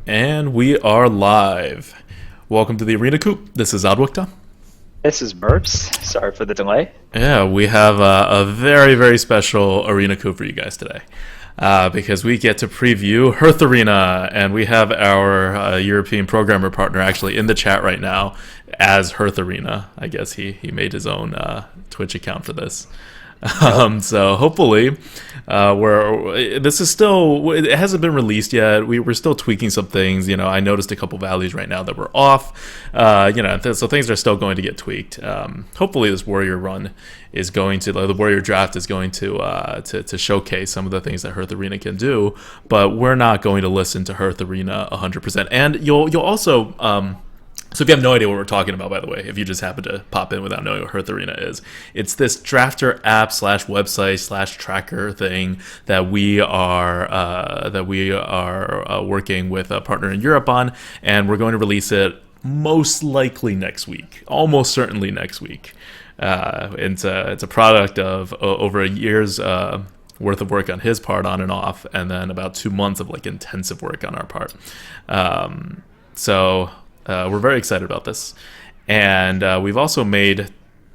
And we are live. Welcome to the Arena Coop. This is Adwikta. This is Burps. Sorry for the delay. Yeah, we have a very, very special Arena Coop for you guys today. Because we get to preview Hearth Arena, and we have our European programmer partner actually in the chat right now as Hearth Arena. I guess he made his own Twitch account for this. So hopefully, this is still, it hasn't been released yet. We're still tweaking some things. I noticed a couple values right now that were off. So things are still going to get tweaked. Hopefully, this Warrior run is going to, the Warrior draft is going to showcase some of the things that Hearth Arena can do. But we're not going to listen to Hearth Arena 100%. And you'll also. So if you have no idea what we're talking about, by the way, if you just happen to pop in without knowing what Hearth Arena is, it's this drafter app / website / tracker thing that we are working with a partner in Europe on, and we're going to release it most likely next week, almost certainly next week. It's a product of over a year's worth of work on his part, on and off, and then about 2 months of intensive work on our part. We're very excited about this. And we've also made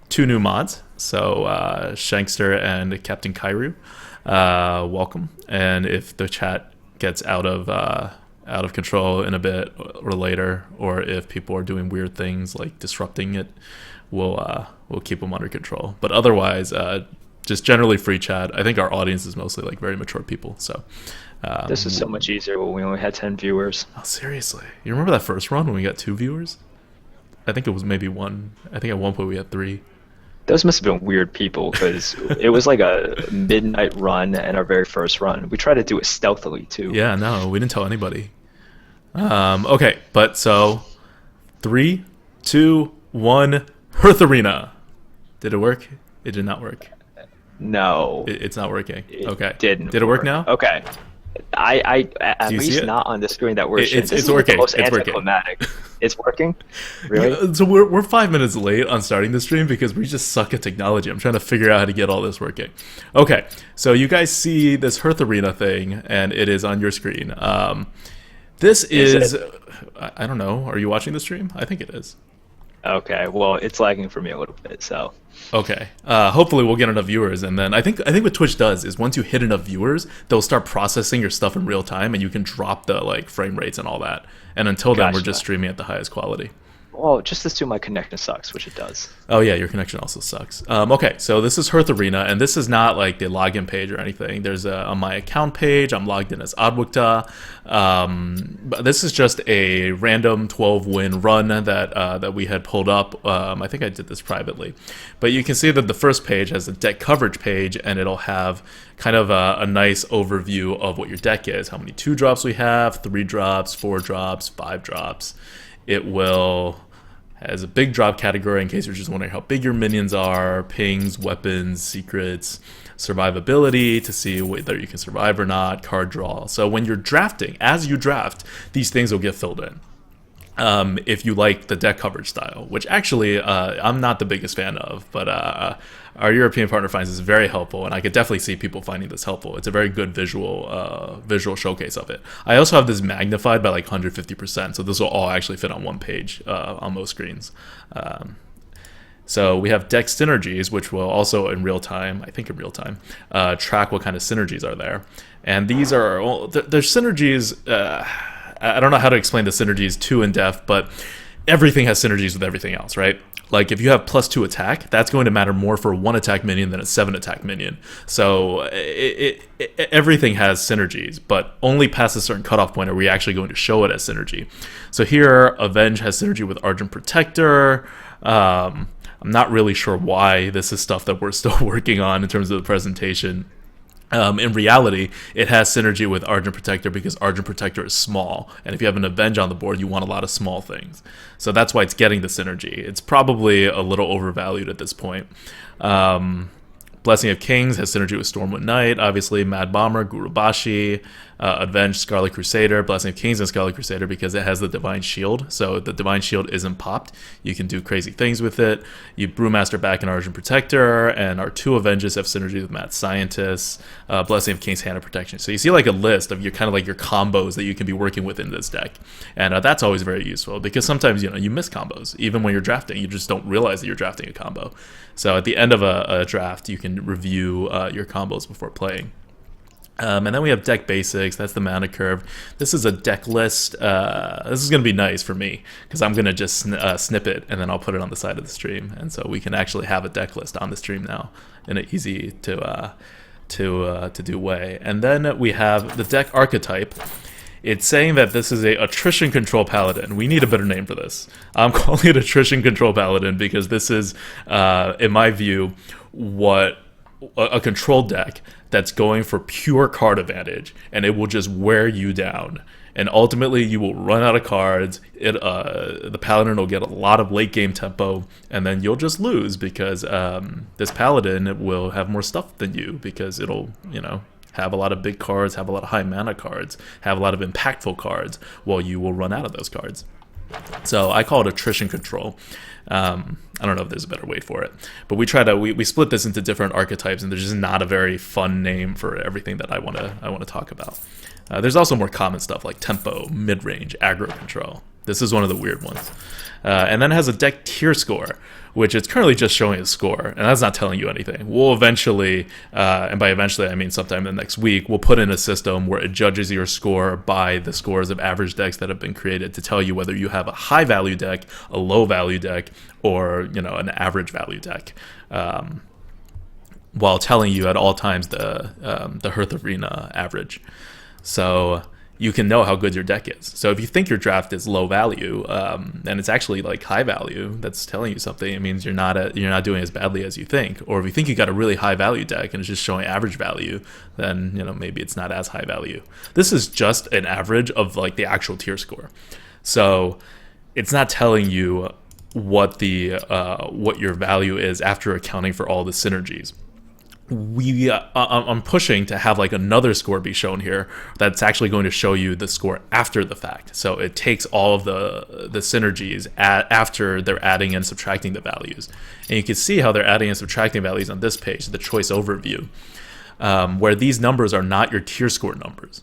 2 new mods. So Shankster and Captain Kairu, welcome. And if the chat gets out of control in a bit or later, or if people are doing weird things like disrupting it, we'll keep them under control. But otherwise, just generally free chat. I think our audience is mostly very mature people. So This is so much easier when we only had 10 viewers. oh, seriously, you remember that first run when we got 2 viewers? I think it was maybe 1. I think at one point we had 3. Those must have been weird people because it was like a midnight run and our very first run. We tried to do it stealthily too. Yeah, no, we didn't tell anybody. Okay, but so 3, 2, 1, Hearth Arena. Did it work? It did not work. No. It's not working. It Okay. didn't Did it work now? Okay. I at Do you see least it? not on the screen that we're seeing. It's This is working. the most It's working. anticlimactic. It's working? Really? Yeah, so we're 5 minutes late on starting the stream because we just suck at technology. I'm trying to figure out how to get all this working. Okay, so you guys see this Hearth Arena thing, and it is on your screen. This is I don't know. Are you watching the stream? I think it is. Okay, well, it's lagging for me a little bit, so. Okay. Hopefully we'll get enough viewers, and then I think what Twitch does is once you hit enough viewers, they'll start processing your stuff in real time, and you can drop the frame rates and all that. And until then, we're Gotcha. just streaming at the highest quality. Well, just assume my connection sucks, which it does. Oh yeah, your connection also sucks. Okay, so this is Hearth Arena, and this is not the login page or anything. There's on my account page, I'm logged in as Adwikta. But this is just a random 12-win run that we had pulled up. I think I did this privately, but you can see that the first page has a deck coverage page, and it'll have kind of a nice overview of what your deck is, how many 2-drops we have, 3 drops, 4 drops, 5 drops. It has a big drop category in case you're just wondering how big your minions are, pings, weapons, secrets, survivability to see whether you can survive or not, card draw. So when you're drafting, as you draft, these things will get filled in. If you like the deck coverage style, which actually I'm not the biggest fan of, but our European partner finds this very helpful, and I could definitely see people finding this helpful. It's a very good visual showcase of it. I also have this magnified by 150%, so this will all actually fit on one page on most screens. So we have deck synergies, which will also in real time, track what kind of synergies are there. And these are, there's synergies, I don't know how to explain the synergies too in depth, but everything has synergies with everything else, right? Like if you have +2 attack, that's going to matter more for a 1 attack minion than a 7 attack minion. So everything has synergies, but only past a certain cutoff point are we actually going to show it as synergy. So here, Avenge has synergy with Argent Protector. I'm not really sure why this is stuff that we're still working on in terms of the presentation. In reality, it has synergy with Argent Protector because Argent Protector is small, and if you have an Avenge on the board, you want a lot of small things. So that's why it's getting the synergy. It's probably a little overvalued at this point. Blessing of Kings has synergy with Stormwind Knight, obviously, Mad Bomber, Gurubashi, Avenged Scarlet Crusader, Blessing of Kings and Scarlet Crusader because it has the Divine Shield. So the Divine Shield isn't popped. You can do crazy things with it. You Brewmaster back an Argent Protector, and our 2 Avenges have synergy with Mad Scientist, Blessing of Kings, Hand of Protection. So you see like a list of your kind of like your combos that you can be working with in this deck. And that's always very useful because sometimes, you miss combos. Even when you're drafting, you just don't realize that you're drafting a combo. So at the end of a draft, you can review your combos before playing. And then we have deck basics. That's the mana curve. This is a deck list. This is going to be nice for me because I'm going to just snip it and then I'll put it on the side of the stream. And so we can actually have a deck list on the stream now in an easy to do way. And then we have the deck archetype. It's saying that this is a attrition control paladin. We need a better name for this. I'm calling it attrition control paladin because this is, in my view, what a control deck that's going for pure card advantage, and it will just wear you down. And ultimately, you will run out of cards. The paladin will get a lot of late game tempo, and then you'll just lose because this paladin will have more stuff than you because it'll, have a lot of big cards, have a lot of high mana cards, have a lot of impactful cards, while you will run out of those cards. So I call it attrition control. I don't know if there's a better way for it, but we split this into different archetypes, and there's just not a very fun name for everything that I want to talk about. There's also more common stuff like tempo, mid-range, aggro control. This is one of the weird ones. And then it has a deck tier score, which it's currently just showing a score, and that's not telling you anything. We'll eventually, and by eventually I mean sometime in the next week, we'll put in a system where it judges your score by the scores of average decks that have been created to tell you whether you have a high value deck, a low value deck, or an average value deck, while telling you at all times the Hearth Arena average. So you can know how good your deck is. So if you think your draft is low value, and it's actually like high value, that's telling you something. It means you're not doing as badly as you think. Or if you think you got a really high value deck and it's just showing average value, then maybe it's not as high value. This is just an average of like the actual tier score. So it's not telling you what your value is after accounting for all the synergies. I'm pushing to have like another score be shown here that's actually going to show you the score after the fact. So it takes all of the synergies after they're adding and subtracting the values. And you can see how they're adding and subtracting values on this page, the choice overview, where these numbers are not your tier score numbers.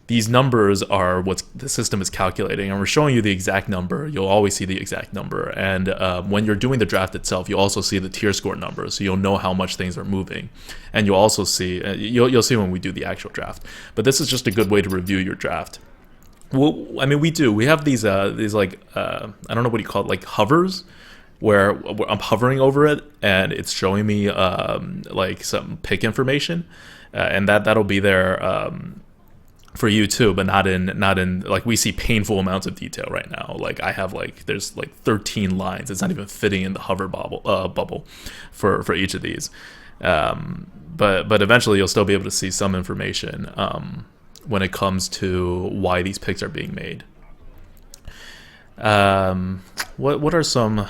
These numbers are what the system is calculating, and we're showing you the exact number. You'll always see the exact number, and when you're doing the draft itself, you'll also see the tier score numbers, so you'll know how much things are moving, and you'll also see you'll see when we do the actual draft. But this is just a good way to review your draft. Well, I mean, we have these like I don't know what you call it, like hovers, where I'm hovering over it, and it's showing me like some pick information, and that'll be there. For you too, but not in like we see painful amounts of detail right now. Like I have there's 13 lines. It's not even fitting in the hover bubble for each of these. But eventually you'll still be able to see some information when it comes to why these picks are being made. What are some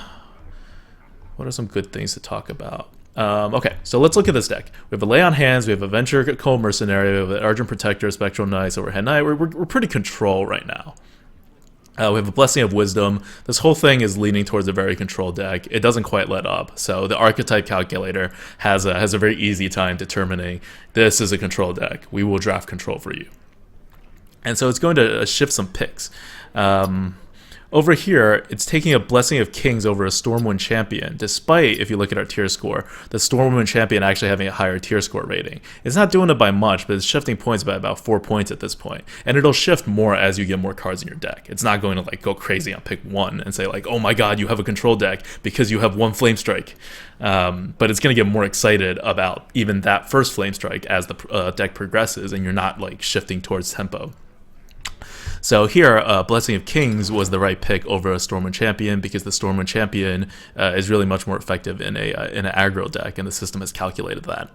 good things to talk about? Okay, so let's look at this deck. We have a Lay on Hands, we have a Venture Cold Mercenary, we have an Argent Protector, Spectral Knights, Overhead Knight. We're pretty control right now. We have a Blessing of Wisdom. This whole thing is leaning towards a very control deck. It doesn't quite let up. So the archetype calculator has a very easy time determining this is a control deck. We will draft control for you. And so it's going to shift some picks. Over here, it's taking a Blessing of Kings over a Stormwind Champion, despite, if you look at our tier score, the Stormwind Champion actually having a higher tier score rating. It's not doing it by much, but it's shifting points by about 4 points at this point. And it'll shift more as you get more cards in your deck. It's not going to go crazy on pick 1 and say oh my god, you have a control deck because you have 1 Flame Strike. But it's going to get more excited about even that first Flame Strike as the deck progresses, and you're not shifting towards tempo. So here, Blessing of Kings was the right pick over a Stormwind Champion because the Stormwind Champion is really much more effective in an aggro deck, and the system has calculated that.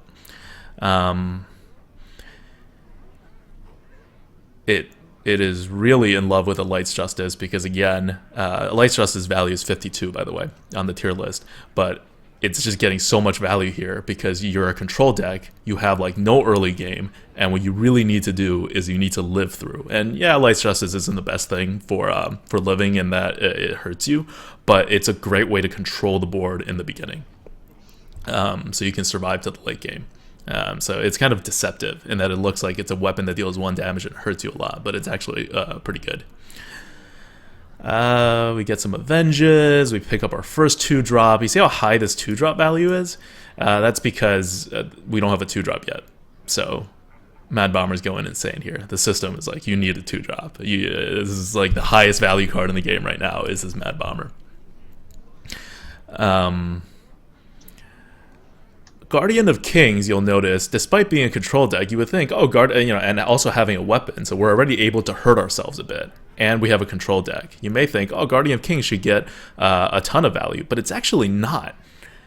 It is really in love with a Light's Justice because, again, Light's Justice value is 52, by the way, on the tier list, but it's just getting so much value here because you're a control deck. You have like no early game, and what you really need to do is you need to live through. And yeah, Light's Justice isn't the best thing for living in that it hurts you, but it's a great way to control the board in the beginning, so you can survive to the late game. So it's kind of deceptive in that it looks like it's a weapon that deals 1 damage and hurts you a lot, but it's actually pretty good. We get some Avenges. We pick up our first 2-drop. You see how high this 2-drop value is? That's because we don't have a 2-drop yet. So Mad Bomber's going insane here. The system is like, you need a 2-drop. This is like the highest value card in the game right now is this Mad Bomber. Guardian of Kings, you'll notice, despite being a control deck, you would think, oh, and also having a weapon, so we're already able to hurt ourselves a bit. And we have a control deck. You may think, oh, Guardian of Kings should get a ton of value, but it's actually not.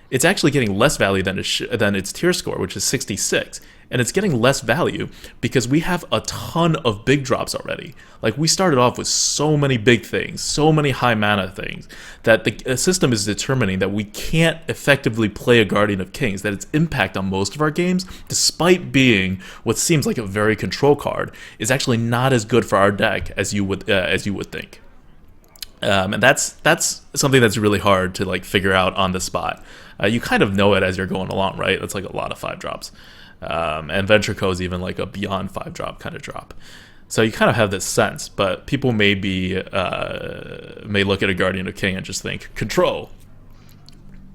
It's actually getting less value than its tier score, which is 66. And it's getting less value because we have a ton of big drops already. Like, we started off with so many big things, so many high mana things, that the system is determining that we can't effectively play a Guardian of Kings, that its impact on most of our games, despite being what seems like a very control card, is actually not as good for our deck as you would think. And that's something that's really hard to like figure out on the spot. You kind of know it as you're going along, right? That's like a lot of 5-drops. And Venture Co is even like a beyond 5-drop kind of drop. So you kind of have this sense, but people may look at a Guardian of King and just think, control.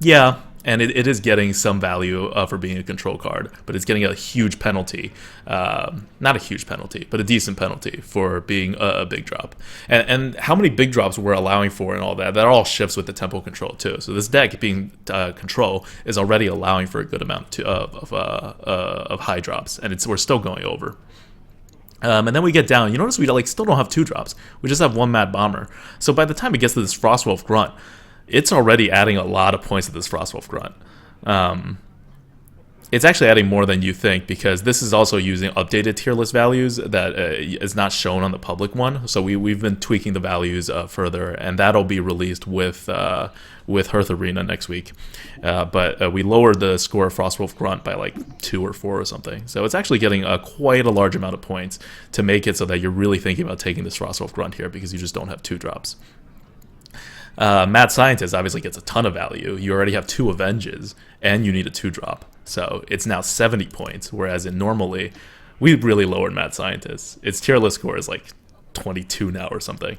Yeah, and it is getting some value for being a control card, but it's getting a huge penalty. Not a huge penalty, but a decent penalty for being a big drop. And how many big drops we're allowing for and all that all shifts with the tempo control too. So this deck being control is already allowing for a good amount of high drops, and we're still going over. And then we get down. You notice we still don't have 2-drops. We just have 1 Mad Bomber. So by the time it gets to this Frostwolf Grunt, it's already adding a lot of points to this Frostwolf Grunt. It's actually adding more than you think because this is also using updated tier list values that is not shown on the public one. So we've been tweaking the values further, and that'll be released with Hearth Arena next week. But we lowered the score of Frostwolf Grunt by like 2 or 4 or something. So it's actually getting quite a large amount of points to make it so that you're really thinking about taking this Frostwolf Grunt here because you just don't have 2-drops. Mad Scientist obviously gets a ton of value. You already have 2 Avenges, and you need a 2-drop. So it's now 70 points, whereas normally, we really lowered Mad Scientist. Its tier list score is like 22 now or something.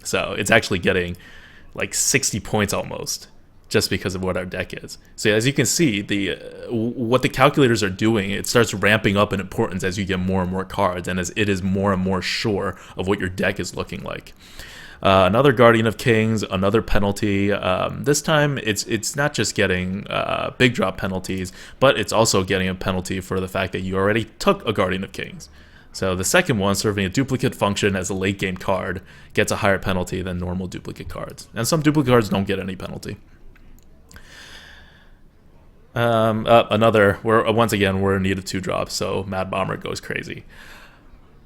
So it's actually getting like 60 points almost, just because of what our deck is. So as you can see, what the calculators are doing, it starts ramping up in importance as you get more and more cards, and as it is more and more sure of what your deck is looking like. Another Guardian of Kings, another penalty. This time, it's not just getting big drop penalties, but it's also getting a penalty for the fact that you already took a Guardian of Kings. So the second one, serving a duplicate function as a late game card, gets a higher penalty than normal duplicate cards. And some duplicate cards don't get any penalty. Once again, we're in need of 2-drops, so Mad Bomber goes crazy.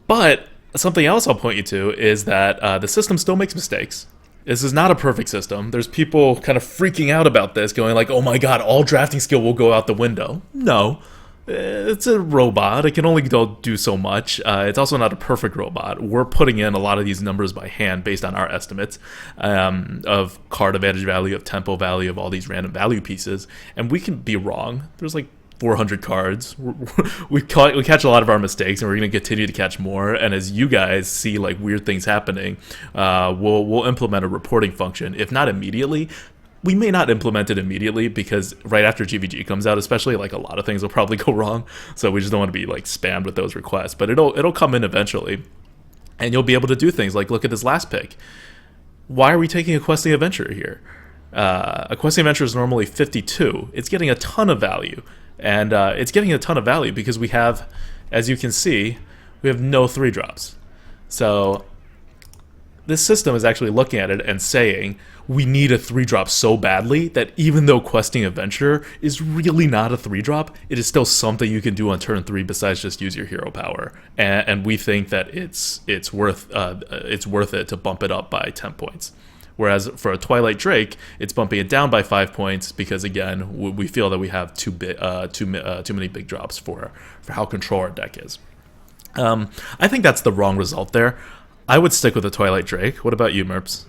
But something else I'll point you to is that the system still makes mistakes. This is not a perfect system. There's people kind of freaking out about this, going like, oh my god, all drafting skill will go out the window. No. It's a robot. It can only do so much. It's also not a perfect robot. We're putting in a lot of these numbers by hand based on our estimates of card advantage value, of tempo value, of all these random value pieces. And we can be wrong. There's like 400 cards. We catch a lot of our mistakes, and we're going to continue to catch more. And as you guys see like weird things happening, we'll implement a reporting function. If not immediately, we may not implement it immediately because right after GVG comes out, especially, like a lot of things will probably go wrong. So we just don't want to be like spammed with those requests. But it'll come in eventually, and you'll be able to do things like look at this last pick. Why are we taking a Questing Adventure here? A Questing Adventure is normally 52. It's getting a ton of value. And it's getting a ton of value because we have, as you can see, we have no 3-drops. So this system is actually looking at it and saying, we need a 3-drop so badly that even though Questing Adventure is really not a 3-drop, it is still something you can do on turn 3 besides just use your hero power. And we think that it's worth it to bump it up by 10 points. Whereas for a Twilight Drake, it's bumping it down by 5 points because again, we feel that we have too many big drops for how control our deck is. I think that's the wrong result there. I would stick with the Twilight Drake. What about you, Merps?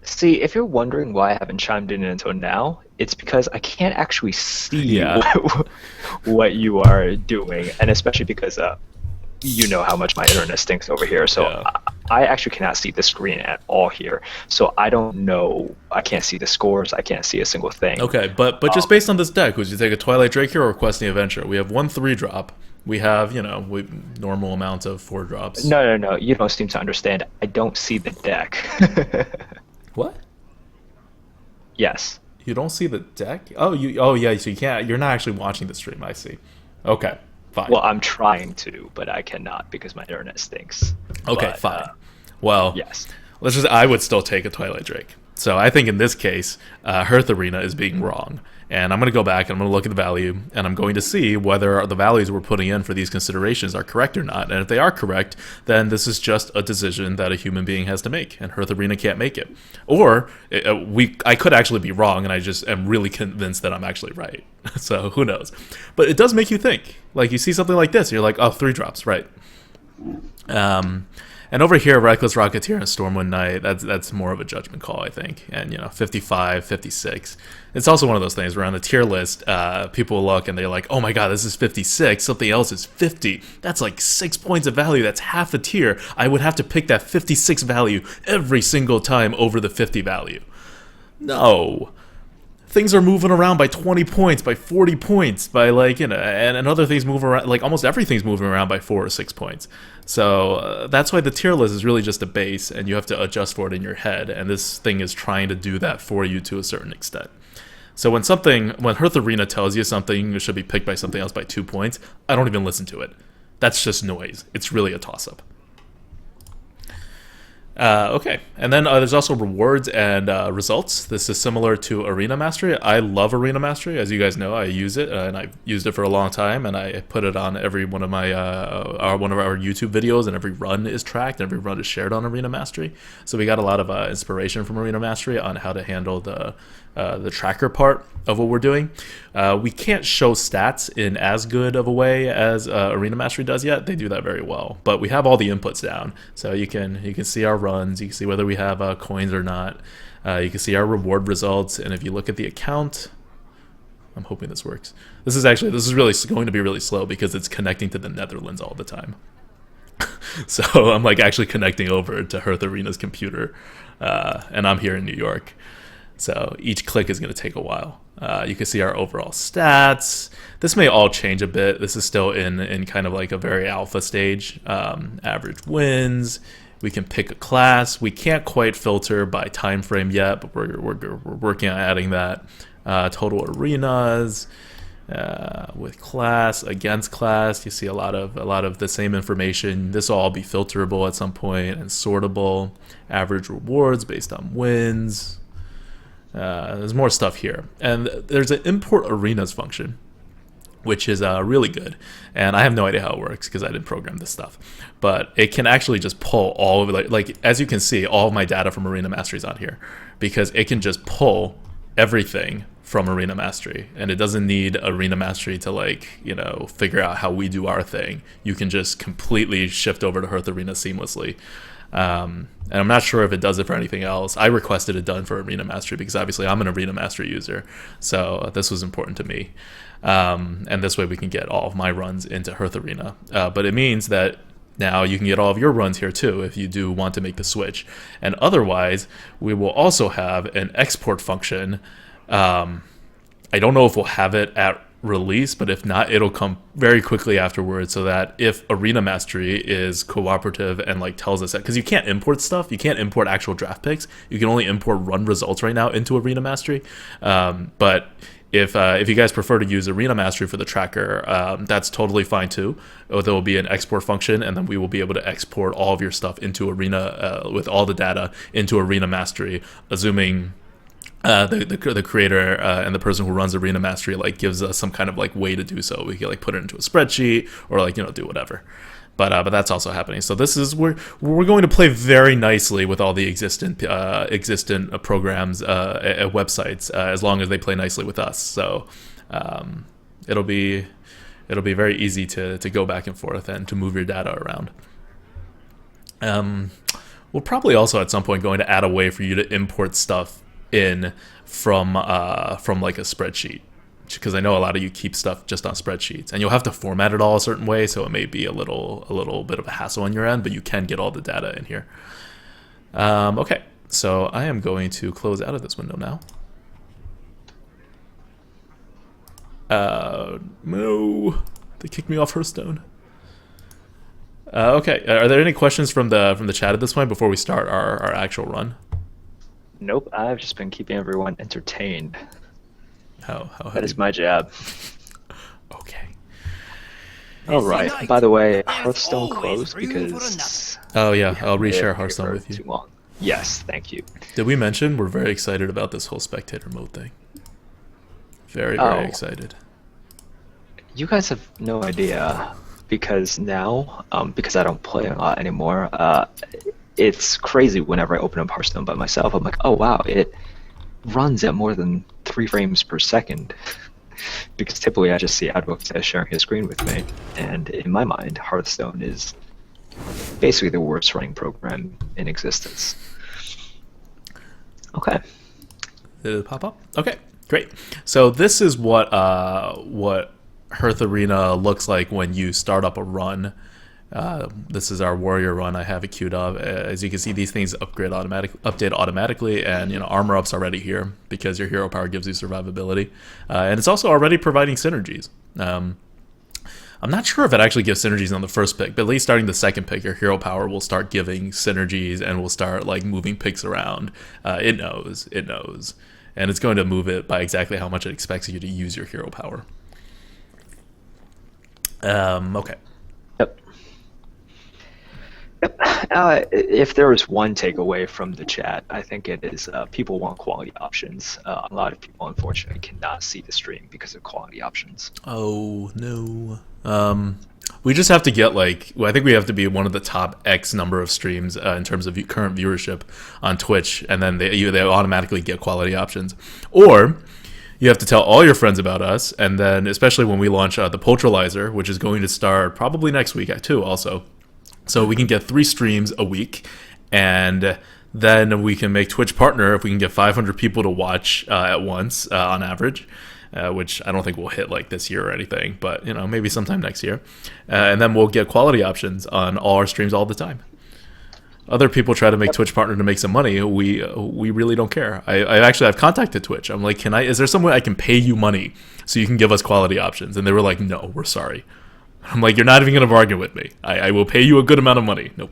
See, if you're wondering why I haven't chimed in until now, it's because I can't actually see Yeah. what you are doing, and especially because you know how much my internet stinks over here. So Yeah. I actually cannot see the screen at all here. So I don't know. I can't see the scores. I can't see a single thing. Okay, but just based on this deck, would you take a Twilight Drake here or Questing Adventure? We have 1 3-drop. We have, normal amounts of 4 drops. No. You don't seem to understand. I don't see the deck. What? Yes. You don't see the deck? Oh yeah, so you can't. You're not actually watching the stream. I see. Okay, fine. Well, I'm trying to, but I cannot because my internet stinks. Okay, But, fine. Well, yes. I would still take a Twilight Drake. So I think in this case, Hearth Arena is being wrong. And I'm going to go back and I'm going to look at the value and I'm going to see whether the values we're putting in for these considerations are correct or not. And if they are correct, then this is just a decision that a human being has to make, and Hearth Arena can't make it. Or I could actually be wrong, and I just am really convinced that I'm actually right. So who knows? But it does make you think. Like, you see something like this, you're like, oh, 3 drops, right? And over here, Reckless Rocketeer and Stormwind Knight, that's more of a judgment call, I think. And, 55, 56. It's also one of those things where on the tier list, people look and they're like, oh my god, this is 56, something else is 50. That's like 6 points of value, that's half a tier. I would have to pick that 56 value every single time over the 50 value. No. Things are moving around by 20 points, by 40 points, by and other things move around, like almost everything's moving around by 4 or 6 points. So that's why the tier list is really just a base, and you have to adjust for it in your head, and this thing is trying to do that for you to a certain extent. So when Hearth Arena tells you something should be picked by something else by 2 points, I don't even listen to it. That's just noise. It's really a toss-up. Okay, and then there's also rewards and results. This is similar to Arena Mastery. I love Arena Mastery, as you guys know. I use it, and I've used it for a long time, and I put it on every one of my one of our YouTube videos, and every run is tracked, and every run is shared on Arena Mastery. So we got a lot of inspiration from Arena Mastery on how to handle the tracker part of what we're doing. We can't show stats in as good of a way as Arena Mastery does yet. They do that very well, but we have all the inputs down, so you can see our runs, you can see whether we have coins or not. You can see our reward results, and if you look at the account, I'm hoping this works. This is really going to be really slow because it's connecting to the Netherlands all the time. So I'm like actually connecting over to Hearth Arena's computer, and I'm here in New York. So each click is going to take a while. You can see our overall stats. This may all change a bit. This is still in kind of like a very alpha stage. Average wins. We can pick a class. We can't quite filter by time frame yet, but we're working on adding that. Total arenas. With class, against class, you see a lot of the same information. This will all be filterable at some point and sortable. Average rewards based on wins. There's more stuff here, and there's an import arenas function, which is really good, and I have no idea how it works because I didn't program this stuff, but it can actually just pull all of it, like as you can see, all of my data from Arena Mastery is on here, because it can just pull everything from Arena Mastery, and it doesn't need Arena Mastery to figure out how we do our thing. You can just completely shift over to Hearth Arena seamlessly. And I'm not sure if it does it for anything else. I requested it done for Arena Mastery because obviously I'm an Arena Mastery user, so this was important to me. And this way we can get all of my runs into Hearth Arena. But it means that now you can get all of your runs here too if you do want to make the switch. And otherwise, we will also have an export function. I don't know if we'll have it at release, but if not, it'll come very quickly afterwards, so that if Arena Mastery is cooperative and tells us that, because you can't import stuff, you can't import actual draft picks, you can only import run results right now into Arena Mastery, but if you guys prefer to use Arena Mastery for the tracker, that's totally fine too. There will be an export function, and then we will be able to export all of your stuff into Arena with all the data into Arena Mastery, assuming the creator and the person who runs Arena Mastery gives us some kind of way to do so. We can put it into a spreadsheet or do whatever. but that's also happening. So this is we're going to play very nicely with all the existent programs, websites, as long as they play nicely with us. So it'll be very easy to go back and forth and to move your data around. We're probably also at some point going to add a way for you to import stuff in from like a spreadsheet, because I know a lot of you keep stuff just on spreadsheets, and you'll have to format it all a certain way, so it may be a little bit of a hassle on your end, but you can get all the data in here. Okay, so I am going to close out of this window now. No, they kicked me off Hearthstone. Okay, are there any questions from the chat at this point before we start our actual run? Nope, I've just been keeping everyone entertained. How that is my job. Okay. All right. By the way, Hearthstone closed because. Oh yeah, I'll reshare Hearthstone with you. Too long. Yes, thank you. Did we mention we're very excited about this whole spectator mode thing? Very excited. You guys have no idea, because now, because I don't play a lot anymore, it's crazy whenever I open up Hearthstone by myself. I'm like, oh wow, it runs at more than 3 frames per second. Because typically I just see Advocate sharing his screen with me, and in my mind, Hearthstone is basically the worst running program in existence. Okay. Did it pop up? Okay, great. So this is what Hearth Arena looks like when you start up a run. This is our warrior run. I have it queued up. As you can see, these things update automatically, and armor up's already here because your hero power gives you survivability, and it's also already providing synergies. I'm not sure if it actually gives synergies on the first pick, but at least starting the second pick, your hero power will start giving synergies and will start like moving picks around. It knows, and it's going to move it by exactly how much it expects you to use your hero power. Okay. If there is one takeaway from the chat, I think it is people want quality options. A lot of people, unfortunately, cannot see the stream because of quality options. Oh, no. We just have to get, I think we have to be one of the top X number of streams in terms of current viewership on Twitch, and then they automatically get quality options. Or you have to tell all your friends about us, and then especially when we launch the Poltralizer, which is going to start probably next week, too, also. So we can get 3 streams a week, and then we can make Twitch partner if we can get 500 people to watch at once on average, which I don't think we'll hit this year or anything, but maybe sometime next year. And then we'll get quality options on all our streams all the time. Other people try to make Twitch partner to make some money. We really don't care. I've contacted Twitch. I'm like, is there some way I can pay you money so you can give us quality options? And they were like, no, we're sorry. I'm like, you're not even going to bargain with me. I will pay you a good amount of money. Nope.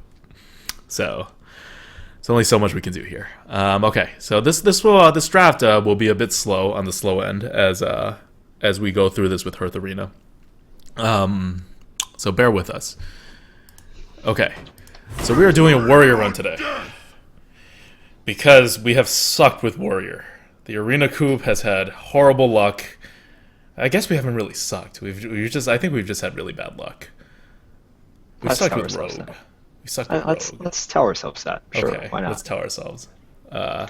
So it's only so much we can do here. Okay, so this draft will be a bit slow on the slow end as we go through this with Hearth Arena. So bear with us. Okay, so we are doing a warrior run today because we have sucked with warrior. The arena Coop has had horrible luck. I guess we haven't really sucked. I think we've just had really bad luck. We sucked with Rogue. We sucked with Rogue. Let's tell ourselves that. Sure, okay, why not? Let's tell ourselves. But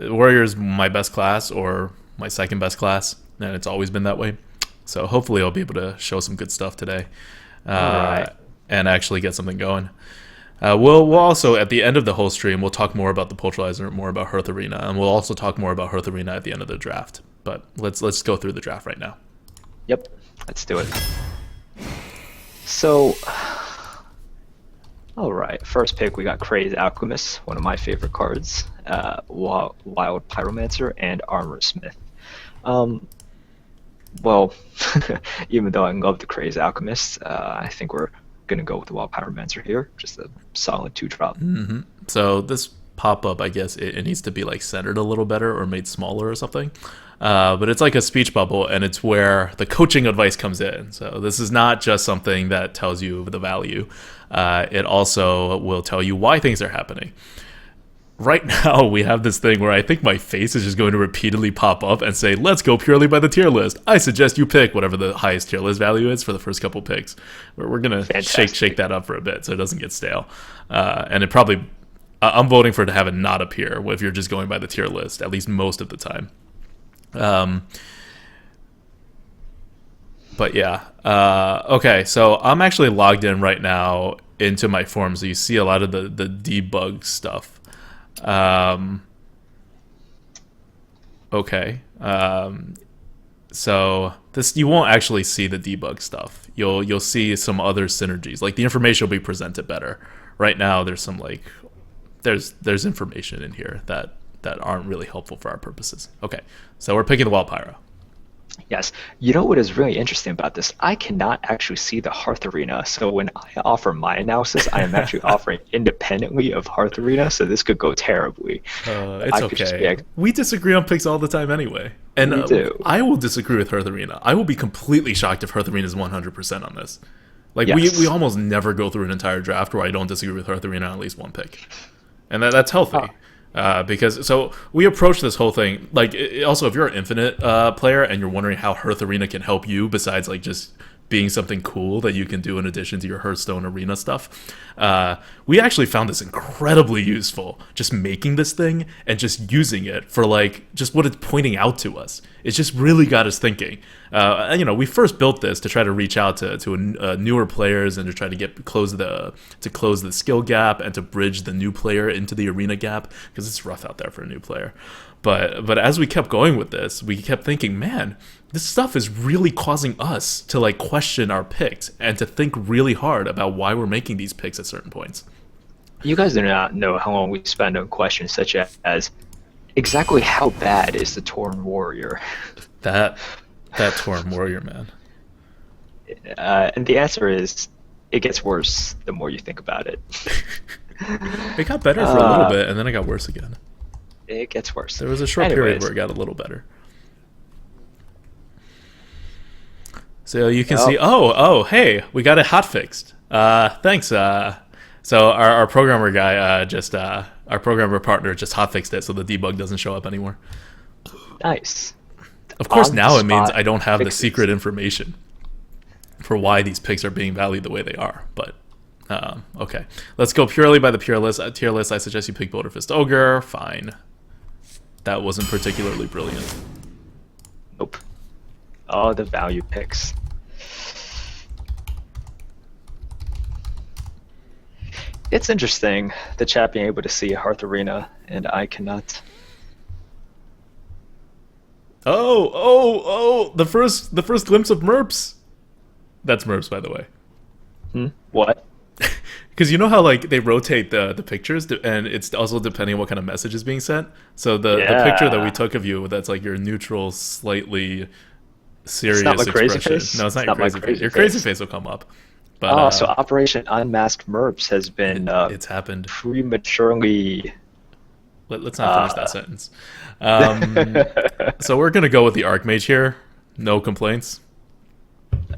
Warrior's my best class or my second best class, and it's always been that way. So hopefully I'll be able to show some good stuff today, and actually get something going. We'll also, at the end of the whole stream, we'll talk more about the Poltralizer, more about Hearth Arena, and we'll also talk more about Hearth Arena at the end of the draft. But let's go through the draft right now. Yep, let's do it. So, all right, first pick we got Crazed Alchemist, one of my favorite cards, Wild Pyromancer, and Armor Smith. Well, even though I love the Crazed Alchemist, I think we're going to go with the Wild Pyromancer here, just a solid 2-drop. Mm-hmm. So this pop-up, I guess it needs to be centered a little better or made smaller or something. But it's like a speech bubble, and it's where the coaching advice comes in. So this is not just something that tells you the value. It also will tell you why things are happening. right now we have this thing where I think my face is just going to repeatedly pop up and say, "Let's go purely by the tier list. I suggest you pick whatever the highest tier list value is for the first couple picks." We're gonna shake that up for a bit so it doesn't get stale. And it probably, I'm voting for it to have it not appear if you're just going by the tier list, at least most of the time. But yeah, okay. So I'm actually logged in right now into my form, so you see a lot of the debug stuff. Okay. So this, you won't actually see the debug stuff. You'll see some other synergies. Like the information will be presented better. Right now, there's some like there's information in here that aren't really helpful for our purposes. Okay, so we're picking the Wild Pyro. Yes. You know what is really interesting about this? I cannot actually see the Hearth Arena. So when I offer my analysis, I am actually offering independently of Hearth Arena. So this could go terribly. It's okay. We disagree on picks all the time anyway. And we do. I will disagree with Hearth Arena. I will be completely shocked if Hearth Arena is 100% on this. Like, yes. we almost never go through an entire draft where I don't disagree with Hearth Arena on at least one pick. And that's healthy. Because so we approach this whole thing like also if you're an Infinite player and you're wondering how Hearth Arena can help you besides like just being something cool that you can do in addition to your Hearthstone Arena stuff, we actually found this incredibly useful, just making this thing and just using it for like just what it's pointing out to us. It's just really got us thinking. And, you know, we first built this to try to reach out to newer players and to try to close the skill gap and to bridge the new player into the arena gap, because it's rough out there for a new player. But as we kept going with this, we kept thinking, man, this stuff is really causing us to like question our picks and to think really hard about why we're making these picks at certain points. You guys do not know how long we spend on questions such as exactly how bad is the Tauren Warrior? That Tauren Warrior, man. And the answer is, it gets worse the more you think about it. It got better for a little bit, and then it got worse again. It gets worse. There was a short period where it got a little better. So you can see, hey, we got it hot fixed. Thanks. So our programmer guy our programmer partner just hot fixed it so the debug doesn't show up anymore. Nice. Of course, now it means I don't have the secret information for why these picks are being valued the way they are. But okay, let's go purely by the tier list. I suggest you pick Boulder Fist Ogre. Fine. That wasn't particularly brilliant. Nope. Oh, the value picks. It's interesting, the chat being able to see Hearth Arena, and I cannot. Oh! The first glimpse of Merps. That's Merps, by the way. What? Because you know how like they rotate the pictures, and it's also depending on what kind of message is being sent. So the picture that we took of you, that's like your neutral, slightly serious expression. Crazy face? No, it's not your crazy face. Your crazy face will come up. But, so Operation Unmasked Merps has been it's happened prematurely. Let's not finish that sentence. So we're gonna go with the Archmage here. No complaints.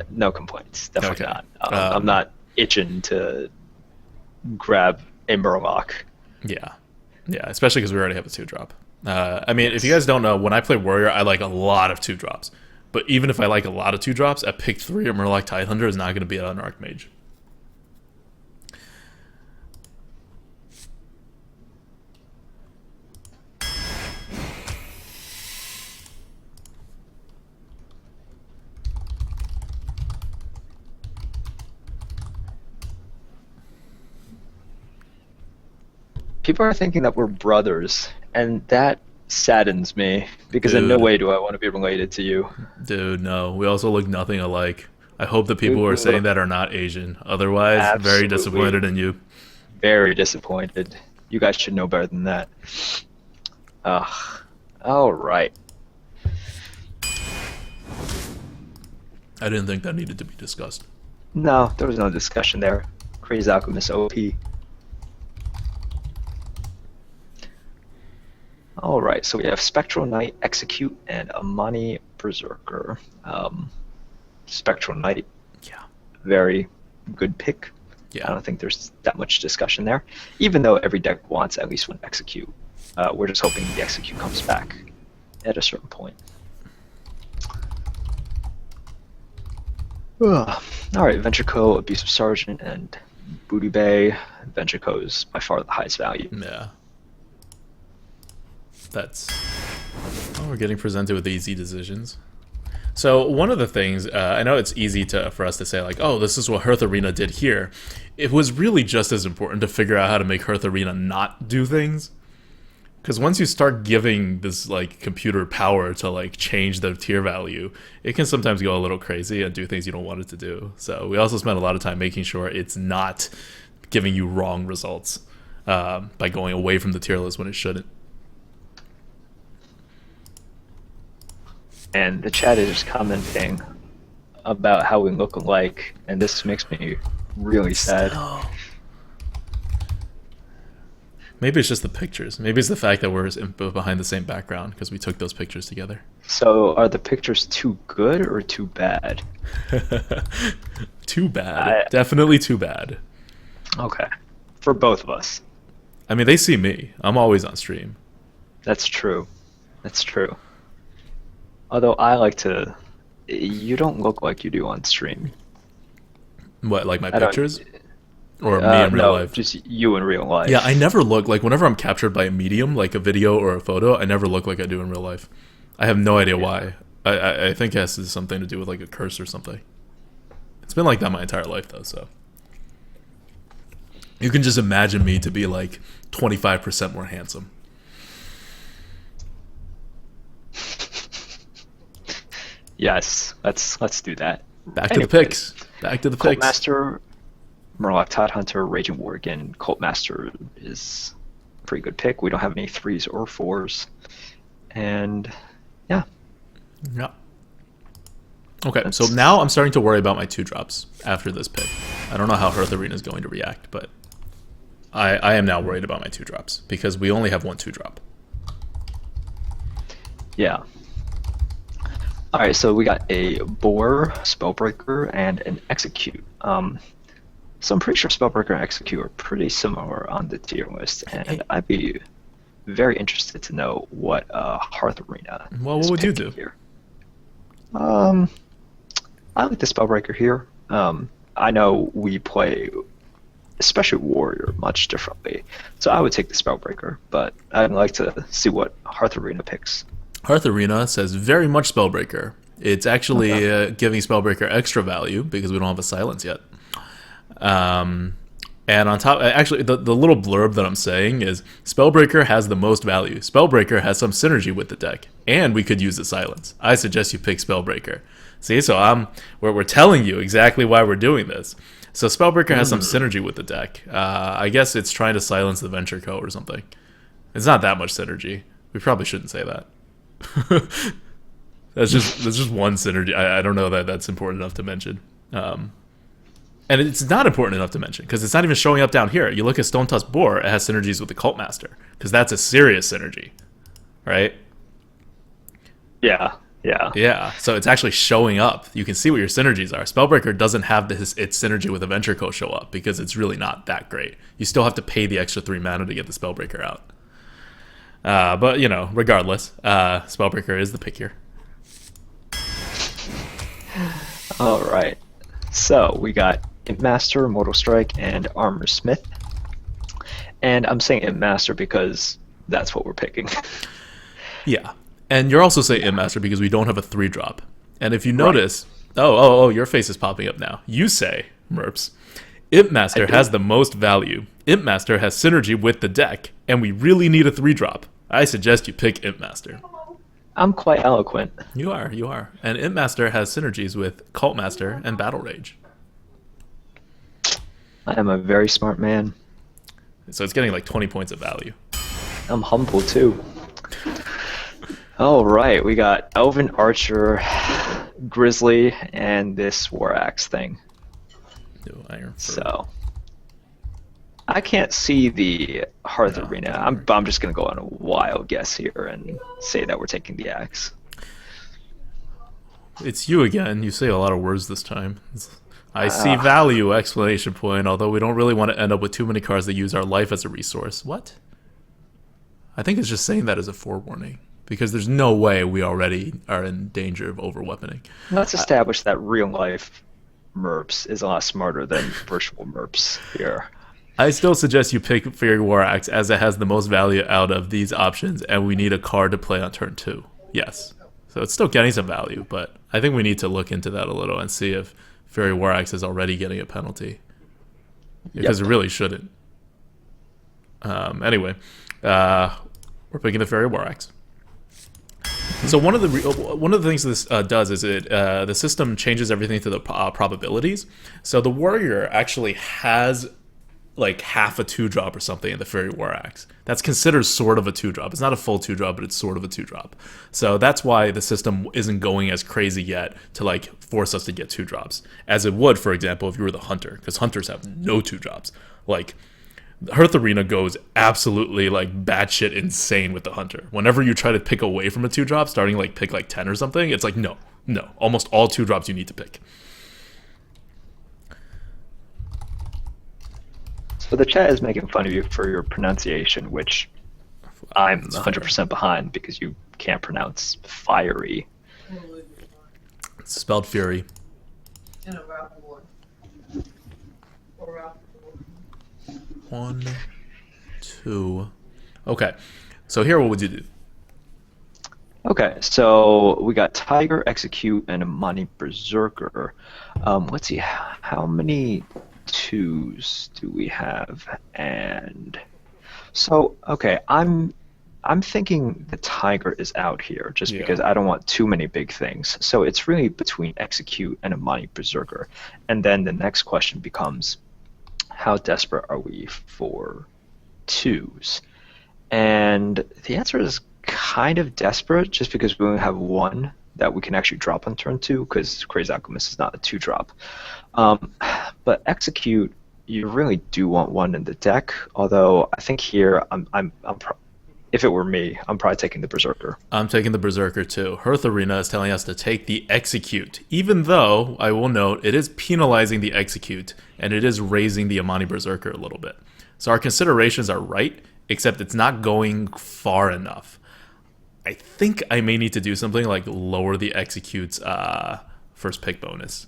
No complaints. Definitely not. I'm not itching to grab a Murloc. Yeah, especially because we already have a 2-drop. I mean, if you guys don't know, when I play Warrior, I like a lot of 2-drops. But even if I like a lot of 2-drops, at pick 3, a Murloc Tidehunter is not going to be an Archmage. People are thinking that we're brothers, and that saddens me, because in no way do I want to be related to you. Dude, no. We also look nothing alike. I hope the people who are saying that are not Asian. Otherwise, very disappointed in you. Very disappointed. You guys should know better than that. All right. I didn't think that needed to be discussed. No, there was no discussion there. Crazy Alchemist OP. Alright, so we have Spectral Knight, Execute, and Amani Berserker. Spectral Knight. Yeah. Very good pick. I Yeah. don't think there's that much discussion there. Even though every deck wants at least one execute, we're just hoping the execute comes back at a certain point. Ugh. All right, Venture Co, Abusive Sergeant, and Booty Bay. Venture Co is by far the highest value. Yeah. That's. Oh, we're getting presented with easy decisions. So one of the things, I know it's easy for us to say like, oh, this is what Hearth Arena did here. It was really just as important to figure out how to make Hearth Arena not do things. Because once you start giving this like computer power to like change the tier value, it can sometimes go a little crazy and do things you don't want it to do. So we also spent a lot of time making sure it's not giving you wrong results by going away from the tier list when it shouldn't. And the chat is just commenting about how we look alike, and this makes me really sad. Maybe it's just the pictures. Maybe it's the fact that we're behind the same background because we took those pictures together. So are the pictures too good or too bad? Too bad. Definitely too bad. Okay. For both of us. I mean, they see me. I'm always on stream. That's true. That's true. Although I like to... You don't look like you do on stream. What, like my pictures? Or me in real life? Just you in real life. Yeah, I never look like whenever I'm captured by a medium, like a video or a photo, I never look like I do in real life. I have no idea why. I think it has something to do with like a curse or something. It's been like that my entire life though, so. You can just imagine me to be like 25% more handsome. Yes, let's do that. Back to the picks. Back to the Cult picks. Master, Murloc Tidehunter, Raging Worgen. Cult Master is a pretty good pick. We don't have any 3s or 4s. And yeah. Yeah. Okay, so now I'm starting to worry about my 2-drops after this pick. I don't know how Hearth Arena is going to react, but I am now worried about my 2-drops because we only have one 2-drop. Yeah. Alright, so we got a Boar, Spellbreaker, and an Execute. So I'm pretty sure Spellbreaker and Execute are pretty similar on the tier list, and I'd be very interested to know what Hearth Arena Well, is what would you picking do? here. I like the Spellbreaker here. I know we play, especially Warrior, much differently, so I would take the Spellbreaker, but I'd like to see what Hearth Arena picks. Hearth Arena says very much Spellbreaker. It's actually giving Spellbreaker extra value because we don't have a silence yet. And on top, actually, the little blurb that I'm saying is Spellbreaker has the most value. Spellbreaker has some synergy with the deck, and we could use the silence. I suggest you pick Spellbreaker. See, so we're telling you exactly why we're doing this. So Spellbreaker has some synergy with the deck. I guess it's trying to silence the Venture Co. or something. It's not that much synergy. We probably shouldn't say that. that's just one synergy. I don't know that that's important enough to mention. And it's not important enough to mention because it's not even showing up down here. You look at Stone Tusk Boar, it has synergies with the Cult Master because that's a serious synergy, right? Yeah. So it's actually showing up. You can see what your synergies are. Spellbreaker doesn't have its synergy with Adventure Co show up because it's really not that great. You still have to pay the extra 3 mana to get the Spellbreaker out. But, you know, regardless, Spellbreaker is the pick here. Alright. So, we got Imp Master, Mortal Strike, and Armor Smith. And I'm saying Imp Master because that's what we're picking. Yeah. And you're also saying Imp Master because we don't have a 3-drop. And if you notice... Right. Oh, your face is popping up now. You say, Merps, Imp Master has the most value. Imp Master has synergy with the deck, and we really need a 3-drop. I suggest you pick Imp Master. I'm quite eloquent. You are. And Imp Master has synergies with Cult Master and Battle Rage. I am a very smart man. So it's getting like 20 points of value. I'm humble too. Alright, we got Elven Archer, Grizzly, and this War Axe thing. So I can't see the Hearth Arena. I'm just gonna go on a wild guess here and say that we're taking the axe. It's you again. You say a lot of words this time. I see value! Explanation point. Although we don't really want to end up with too many cards that use our life as a resource. What? I think it's just saying that as a forewarning because there's no way we already are in danger of overweaponing. Let's establish that real life merps is a lot smarter than virtual merps here. I still suggest you pick Fairy War Axe as it has the most value out of these options, and we need a card to play on turn 2. Yes. So it's still getting some value, but I think we need to look into that a little and see if Fairy War Axe is already getting a penalty. Because it really shouldn't. Anyway, we're picking the Fairy War Axe. So one of the things this does is the system changes everything to the probabilities. So the warrior actually has like half a 2-drop or something in the Fairy War Axe. That's considered sort of a 2-drop. It's not a full 2-drop, but it's sort of a 2-drop. So that's why the system isn't going as crazy yet to like force us to get 2-drops as it would, for example, if you were the hunter, because hunters have no 2-drops. Like Hearth Arena goes absolutely like batshit insane with the hunter. Whenever you try to pick away from a 2-drop, starting like pick like 10 or something, it's like no, almost all 2-drops you need to pick. So the chat is making fun of you for your pronunciation, which I'm 100% behind because you can't pronounce fiery. It's spelled fury. 1, 2. Okay, so here what would you do? Okay, so we got Tiger, Execute, and Amani Berserker. Let's see, how many 2s do we have? And so, okay, I'm thinking the Tiger is out here just because I don't want too many big things. So it's really between Execute and Amani Berserker. And then the next question becomes, how desperate are we for 2s? And the answer is kind of desperate just because we only have 1 that we can actually drop on turn 2 because Crazy Alchemist is not a 2-drop. But Execute, you really do want 1 in the deck. Although I think here, if it were me, I'm probably taking the Berserker. I'm taking the Berserker too. Hearth Arena is telling us to take the Execute, even though I will note it is penalizing the Execute and it is raising the Amani Berserker a little bit. So our considerations are right, except it's not going far enough. I think I may need to do something like lower the Execute's first pick bonus.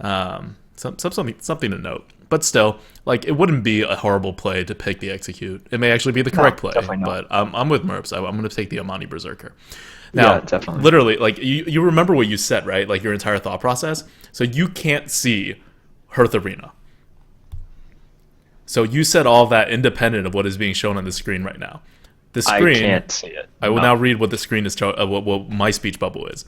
Something to note. But still, like it wouldn't be a horrible play to pick the Execute. It may actually be the correct play, but I'm with Merps. I'm going to take the Amani Berserker. Now, definitely. Literally, like you remember what you said, right? Like your entire thought process. So you can't see Hearth Arena. So you said all that independent of what is being shown on the screen right now. The screen, I can't see it. I will now read what the screen is, what my speech bubble is.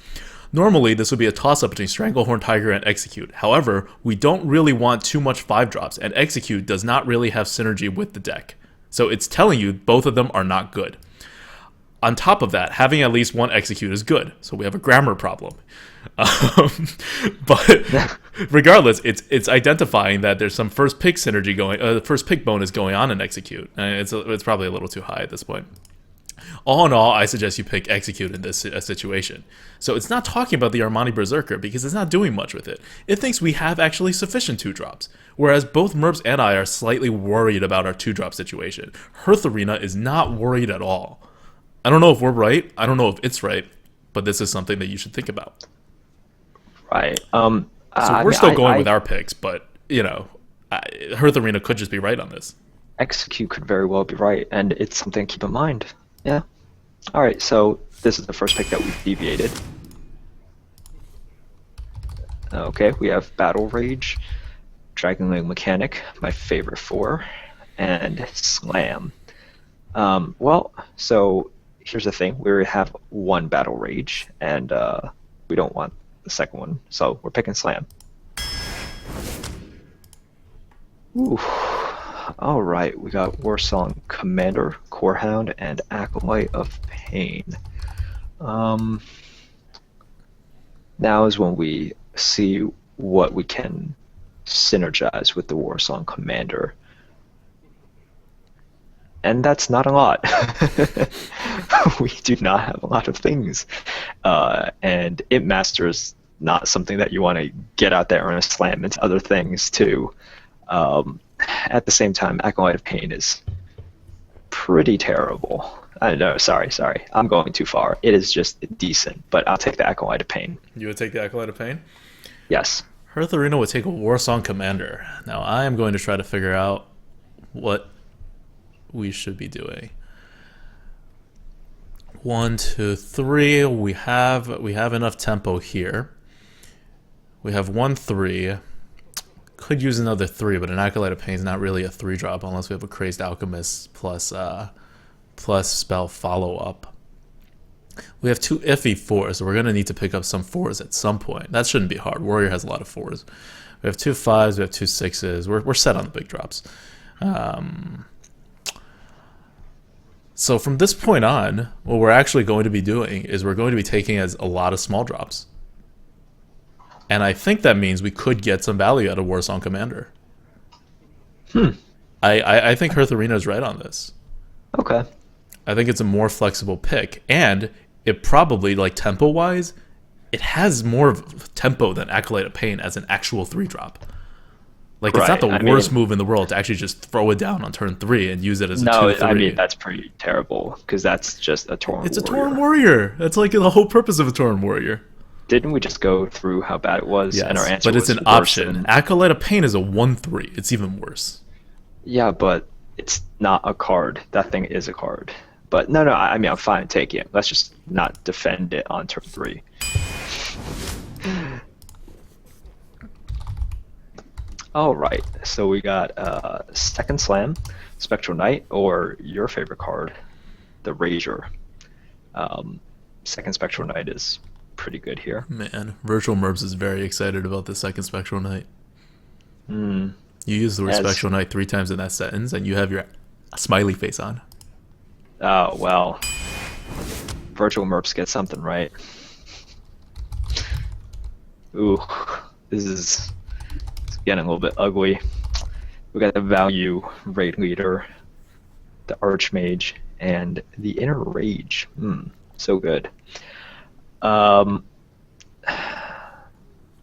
Normally, this would be a toss-up between Stranglehorn Tiger and Execute. However, we don't really want too much 5-drops, and Execute does not really have synergy with the deck. So it's telling you both of them are not good. On top of that, having at least 1 Execute is good. So we have a grammar problem. But regardless, it's identifying that there's some first pick synergy going, first pick bonus going on in Execute. And it's probably a little too high at this point. All in all, I suggest you pick Execute in this situation. So it's not talking about the Armani Berserker because it's not doing much with it. It thinks we have actually sufficient 2-drops. Whereas both Merps and I are slightly worried about our 2-drop situation. Hearth Arena is not worried at all. I don't know if we're right. I don't know if it's right. But this is something that you should think about. Right. So we're still going with our picks, but, Hearth Arena could just be right on this. Execute could very well be right, and it's something to keep in mind. Yeah. All right, so this is the first pick that we deviated. Okay, we have Battle Rage, Dragonling Mechanic, my favorite 4, and Slam. So here's the thing. We have 1 Battle Rage, and we don't want the second one, so we're picking Slam. Ooh. All right, we got Warsong Commander, Corehound, and Acolyte of Pain. Now is when we see what we can synergize with the Warsong Commander. And that's not a lot. We do not have a lot of things. And it masters not something that you want to get out there and slam into other things too. At the same time, Acolyte of Pain is pretty terrible. I know, sorry. I'm going too far. It is just decent, but I'll take the Acolyte of Pain. You would take the Acolyte of Pain? Yes. Hearth Arena would take a Warsong Commander. Now I am going to try to figure out what we should be doing. 1, 2, 3. We have enough tempo here. We have 1, 3. Could use another 3, but an Acolyte of Pain is not really a 3-drop unless we have a Crazed Alchemist plus spell follow-up. We have 2 iffy 4s, so we're going to need to pick up some 4s at some point. That shouldn't be hard. Warrior has a lot of 4s. We have 2 5s, we have 2 6s. We're set on the big drops. So from this point on, what we're actually going to be doing is we're going to be taking as a lot of small drops. And I think that means we could get some value out of Warsong Commander. I think Hearth Arena is right on this. Okay. I think it's a more flexible pick. And it probably, like tempo-wise, it has more tempo than Acolyte of Pain as an actual 3-drop. Like, it's not the worst move in the world to actually just throw it down on turn 3 and use it as a 2-3. No, I mean, that's pretty terrible, because that's just a Tauren Warrior. It's a Tauren Warrior. That's like the whole purpose of a Tauren Warrior. Didn't we just go through how bad it was? Yes, and our answer but it's was an worse option. than- Acolyte of Pain is a 1-3. It's even worse. Yeah, but it's not a card. That thing is a card. But no, I mean, I'm fine taking it. Let's just not defend it on turn 3. All right, so we got Second Slam, Spectral Knight, or your favorite card, the Razor. Second Spectral Knight is pretty good here. Man, Virtual Merps is very excited about the second Spectral Knight. You use the word Spectral Knight 3 times in that sentence, and you have your smiley face on. Oh, well. Virtual Merps get something right. Ooh, this is getting a little bit ugly. We got the Value Raid Leader, the Archmage, and the Inner Rage. So good.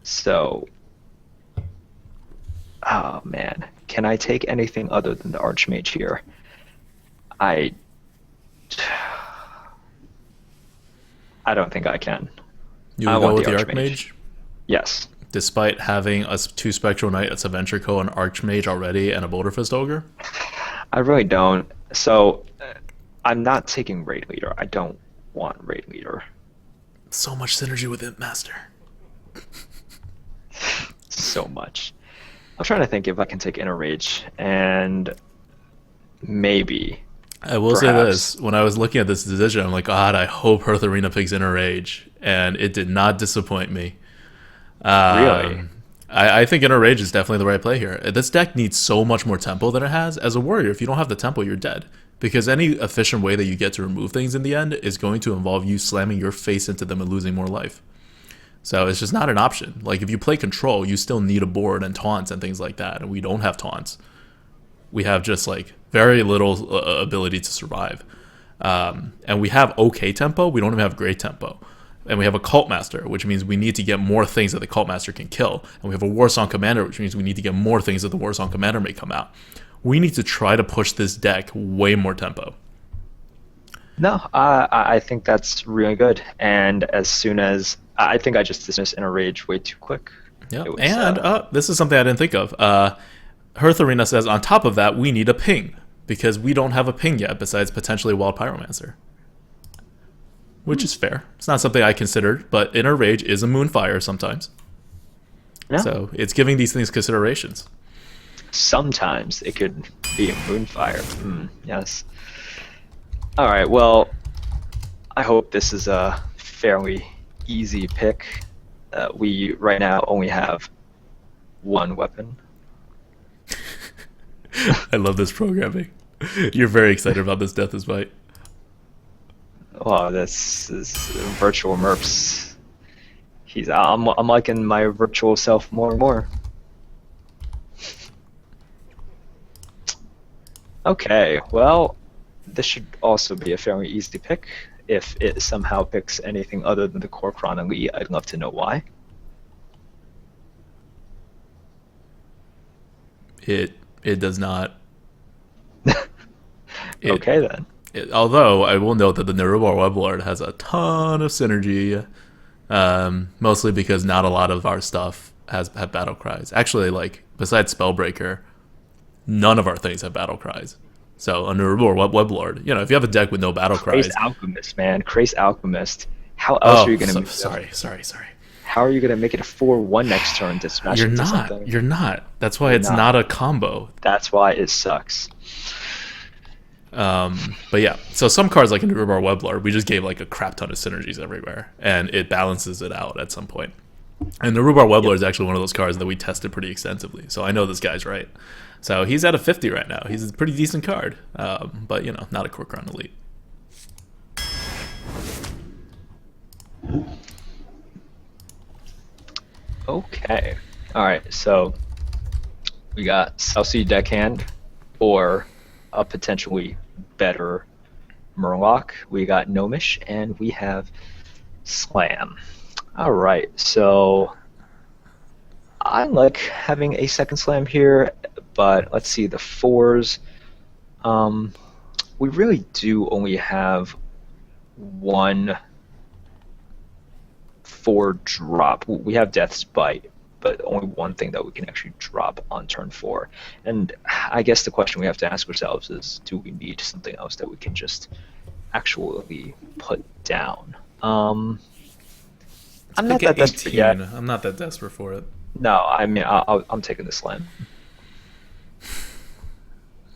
So, oh man, can I take anything other than the Archmage here? I don't think I can. You would go with the Archmage? Yes. Despite having a 2 Spectral Knight, a Ventrico, an Archmage already, and a Boulder Fist Ogre? I really don't. So, I'm not taking Raid Leader. I don't want Raid Leader. So much synergy with Imp Master. So much. I'm trying to think if I can take Inner Rage, and maybe. I will say this. When I was looking at this decision, I'm like, God, I hope Hearth Arena picks Inner Rage. And it did not disappoint me. Really? I think Inner Rage is definitely the right play here. This deck needs so much more tempo than it has. As a warrior, if you don't have the tempo, you're dead. Because any efficient way that you get to remove things in the end is going to involve you slamming your face into them and losing more life. So it's just not an option. Like, if you play Control, you still need a board and taunts and things like that. And we don't have taunts. We have just, like, very little ability to survive. And we have okay tempo. We don't even have great tempo. And we have a Cult Master, which means we need to get more things that the Cult Master can kill. And we have a Warsong Commander, which means we need to get more things that the Warsong Commander may come out. We need to try to push this deck way more tempo. No, I think that's really good. And as soon as... I think I just dismissed Inner Rage way too quick. Yeah, and this is something I didn't think of. Hearth Arena says, on top of that, we need a ping. Because we don't have a ping yet, besides potentially Wild Pyromancer. Which is fair. It's not something I considered, but Inner Rage is a Moonfire sometimes. Yeah. So it's giving these things considerations. Sometimes it could be a Moonfire. Yes. All right, well, I hope this is a fairly easy pick. We right now only have one weapon. I love this programming. You're very excited about this Death Bite. Oh, this is Virtual Merps. I'm liking my virtual self more and more. Okay, well, this should also be a fairly easy pick. If it somehow picks anything other than the core Chronically, I'd love to know why. It does not. Okay then. Although I will note that the Nerubar Weblord has a ton of synergy, mostly because not a lot of our stuff have battle cries. Actually, like besides Spellbreaker, none of our things have battle cries. So a Nerubar Weblord, if you have a deck with no battle Craze cries. Alchemist, man. Craze Alchemist. How else are Oh, you gonna? sorry. How are you gonna make it a 4/1 next turn to smash You're into not. something? You're not. That's why You're it's not a combo. That's why it sucks. But yeah, so some cards like in Nerubar Weblord, we just gave like a crap ton of synergies everywhere, and it balances it out at some point. And Nerubar Weblord is actually one of those cards that we tested pretty extensively, so I know this guy's right. So he's at a 50 right now. He's a pretty decent card, but not a quick round elite. Okay. All right. So we got Celsi Deckhand or a potentially better Murloc. We got Gnomish, and we have Slam. All right. So I like having a second Slam here, but let's see the 4s. We really do only have one 4 drop. We have Death's Bite, but only one thing that we can actually drop on turn 4. And I guess the question we have to ask ourselves is, do we need something else that we can just actually put down? I'm not that desperate yet. I'm not that desperate for it. No, I mean, I'm taking the Slam.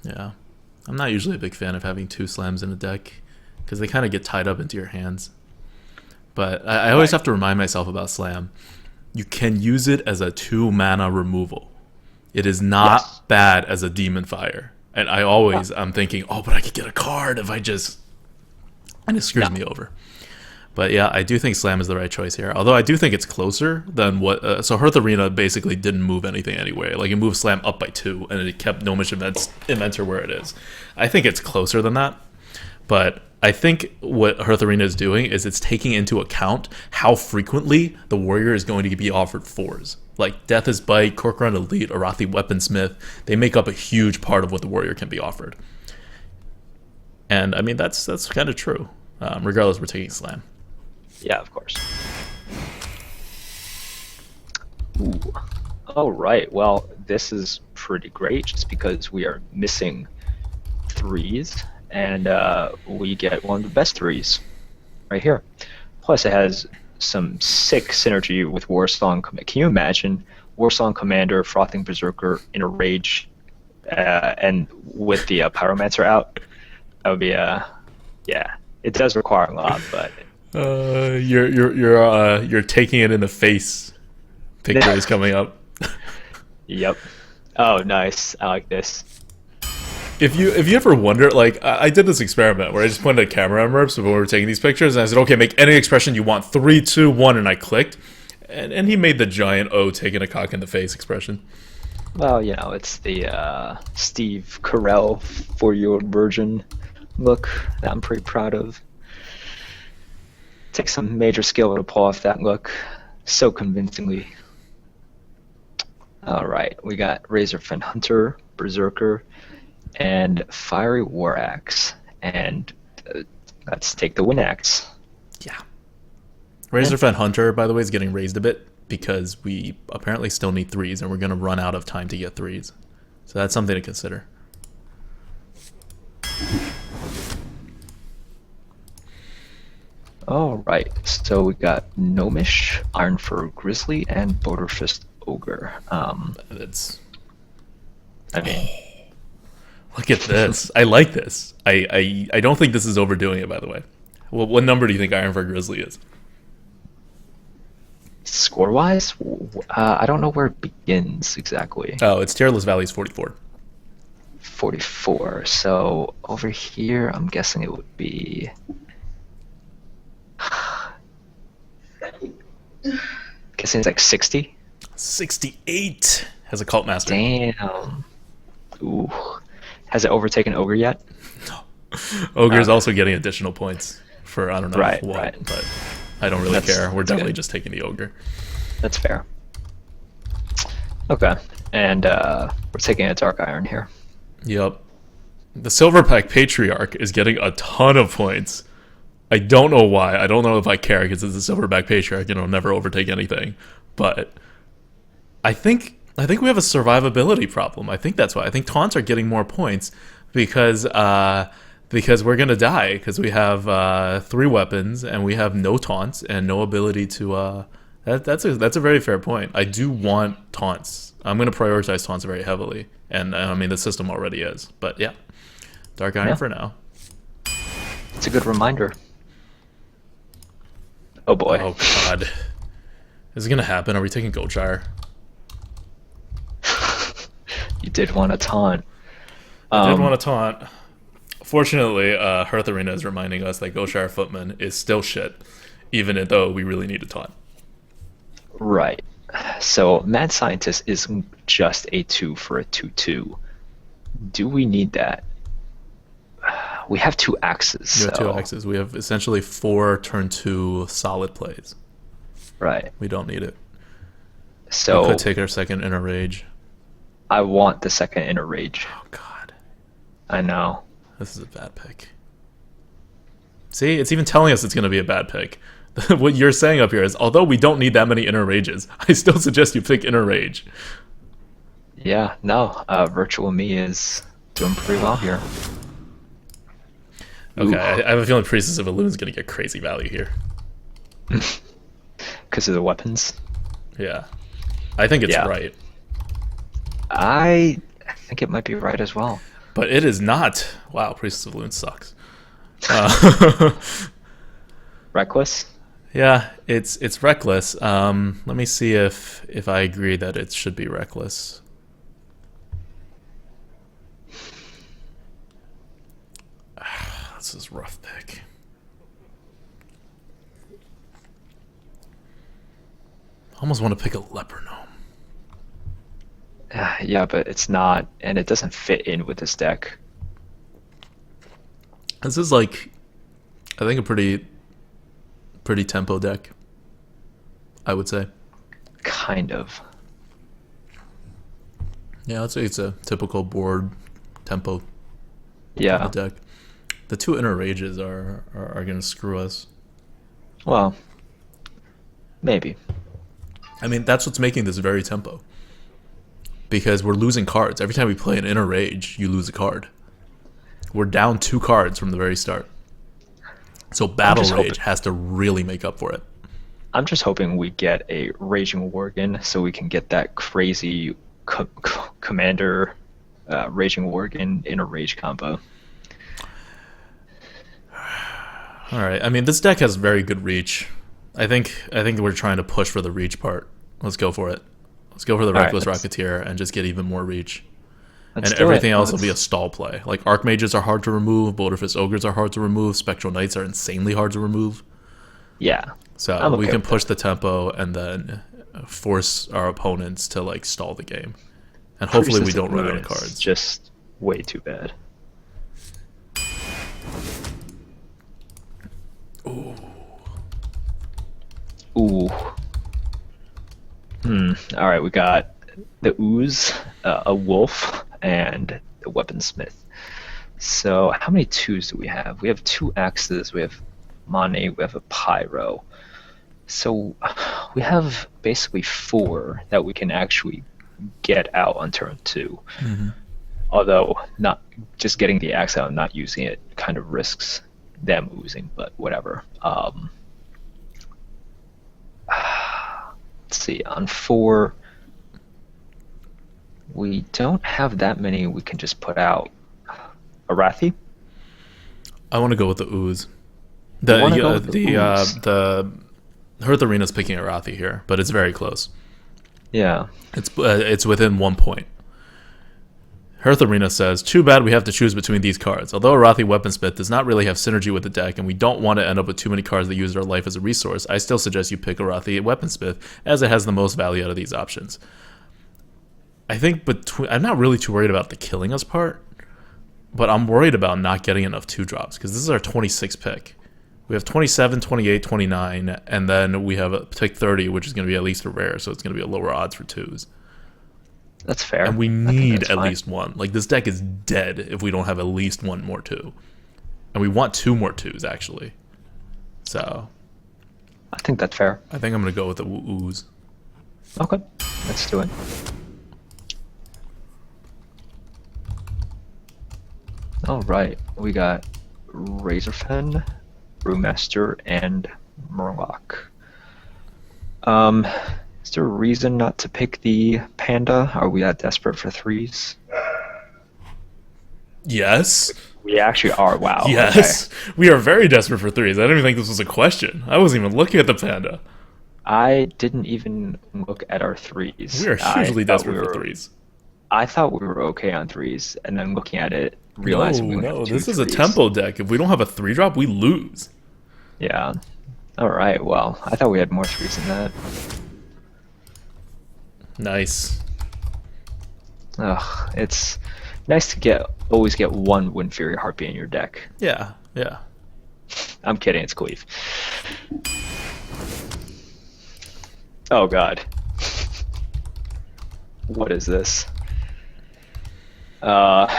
Yeah. I'm not usually a big fan of having 2 slams in a deck because they kind of get tied up into your hands. But I always have to remind myself about Slam. You can use it as a 2 mana removal. It is not bad as a Demon Fire. And I'm thinking, but I could get a card if I just... And it screws me over. But yeah, I do think Slam is the right choice here. Although I do think it's closer than what... so Hearth Arena basically didn't move anything anyway. Like it moved Slam up by 2, and it kept Gnomish Inventor where it is. I think it's closer than that. But I think what Hearth Arena is doing is it's taking into account how frequently the warrior is going to be offered 4s. Like Death is Bite, Corcoran Elite, Arathi Weaponsmith, they make up a huge part of what the warrior can be offered. And I mean, that's kind of true. Regardless, we're taking Slam. Yeah, of course. Ooh. All right. Well, this is pretty great just because we are missing 3s, and we get one of the best 3s right here. Plus, it has some sick synergy with Warsong. Can you imagine Warsong Commander, Frothing Berserker in a rage, and with the Pyromancer out? That would be yeah. It does require a lot, but you're taking it in the face. Picture is coming up. Yep. Oh, nice. I like this. If you ever wonder, like I did this experiment where I just pointed a camera on Merps when we were taking these pictures, and I said, okay, make any expression you want, 3, 2, 1, and I clicked, and he made the giant O taking a cock in the face expression. Well, it's the Steve Carell 4-year-old virgin look that I'm pretty proud of. Takes some major skill to pull off that look so convincingly. All right, we got Razorfen Hunter, Berserker, and Fiery War Axe, and let's take the Wind Axe. Yeah. Razorfen Hunter, by the way, is getting raised a bit because we apparently still need 3s, and we're going to run out of time to get 3s. So that's something to consider. All right, so we got Gnomish, Ironfur Grizzly, and Boulderfist Ogre. That's... I mean... Look at this. I like this. I don't think this is overdoing it, by the way. Well, what number do you think Ironfur Grizzly is? Score-wise? I don't know where it begins exactly. Oh, it's Tearless Valley's 44. 44. So over here, I'm guessing it would be... guessing it's like 60? 68 has a Cult Master. Damn. Ooh. Has it overtaken Ogre yet? No. Ogre is also getting additional points for I don't know what, but I don't really care. We're definitely just taking the Ogre. That's fair. Okay. And we're taking a Dark Iron here. Yep. The Silverback Patriarch is getting a ton of points. I don't know why. I don't know if I care because it's a Silverback Patriarch and it'll never overtake anything. But I think we have a survivability problem. I think that's why. I think taunts are getting more points because we're gonna die because we have 3 weapons and we have no taunts and no ability to. That's a very fair point. I do want taunts. I'm gonna prioritize taunts very heavily, and I mean the system already is. But yeah, Dark Iron for now. It's a good reminder. Oh boy. Oh god. Is it gonna happen? Are we taking Goldshire? You did want a taunt. I did want a taunt. Fortunately, Hearth Arena is reminding us that Goldshire Footman is still shit, even though we really need a taunt. Right. So Mad Scientist is just a 2 for a 2/2. Do we need that? We have 2 axes. We have 2 axes. We have essentially 4 turn 2 solid plays. Right. We don't need it. So we could take our second Inner Rage. I want the second Inner Rage. Oh god. I know. This is a bad pick. See, it's even telling us it's going to be a bad pick. What you're saying up here is, although we don't need that many Inner Rages, I still suggest you pick Inner Rage. Yeah, no. Virtual Me is doing pretty well here. Okay, I have a feeling Priestess of Illusion is going to get crazy value here. Because of the weapons? Yeah. I think it's right. I think it might be right as well. But it is not. Wow, Priestess of Illusion sucks. Reckless? Yeah, it's reckless. Let me see if I agree that it should be reckless. This is a rough pick. I almost want to pick a Leper Gnome. Yeah, but it's not, and it doesn't fit in with this deck. This is like, I think a pretty tempo deck, I would say. Kind of. Yeah, I'd say it's a typical board tempo deck. The 2 Inner Rages are going to screw us. Well, maybe. I mean, that's what's making this very tempo. Because we're losing cards. Every time we play an Inner Rage, you lose a card. We're down 2 cards from the very start. So Battle Rage has to really make up for it. I'm just hoping we get a Raging Worgen so we can get that crazy Commander Raging Worgen Inner Rage combo. All right. I mean, this deck has very good reach. I think we're trying to push for the reach part. Let's go for it. Let's go for the Reckless Rocketeer and just get even more reach. And everything else will be a stall play. Like Archmages are hard to remove, Boulderfist Ogres are hard to remove, Spectral Knights are insanely hard to remove. Yeah. So we can push the tempo and then force our opponents to like stall the game. And hopefully we don't run out of cards. Just way too bad. Ooh. Ooh. All right, we got the Ooze, a Wolf, and the Weaponsmith. So how many 2s do we have? We have 2 Axes, we have Money, we have a Pyro. So we have basically 4 that we can actually get out on turn 2. Mm-hmm. Although not just getting the axe out and not using it kind of risks them oozing, but whatever. Let's see, on 4, we don't have that many we can just put out. Arathi? I want to go with the Ooze. The Hearth Arena's picking Arathi here, but it's very close. Yeah. It's within 1 point. Hearth Arena says, too bad we have to choose between these cards. Although Arathi Weaponsmith does not really have synergy with the deck, and we don't want to end up with too many cards that use their life as a resource, I still suggest you pick Arathi Weaponsmith, as it has the most value out of these options. I think I'm not really too worried about the killing us part, but I'm worried about not getting enough 2-drops, because this is our 26th pick. We have 27, 28, 29, and then we have a pick 30, which is going to be at least a rare, so it's going to be a lower odds for 2s. That's fair. And we I think need that's at fine. least one. Like, this deck is dead if we don't have at least one more 2. And we want 2 more 2s, actually. So, I think that's fair. I think I'm going to go with the ooze. Okay, let's do it. All right, we got Razorfen, Brewmaster, and Murloc. Is there a reason not to pick the Panda? Are we that desperate for 3s? Yes. We actually are. Wow. Yes. Okay. We are very desperate for 3s. I didn't even think this was a question. I wasn't even looking at the Panda. I didn't even look at our 3s. We are hugely desperate for 3s. I thought we were okay on 3s, and then looking at it, realizing we have 2 this is a 3s. tempo deck. If we don't have a 3-drop, we lose. Yeah. All right. Well, I thought we had more 3s than that. Nice. Ugh, it's nice to always get one Wind Fury Harpy in your deck. Yeah, yeah. I'm kidding, it's Cleave. Oh god. What is this? Well,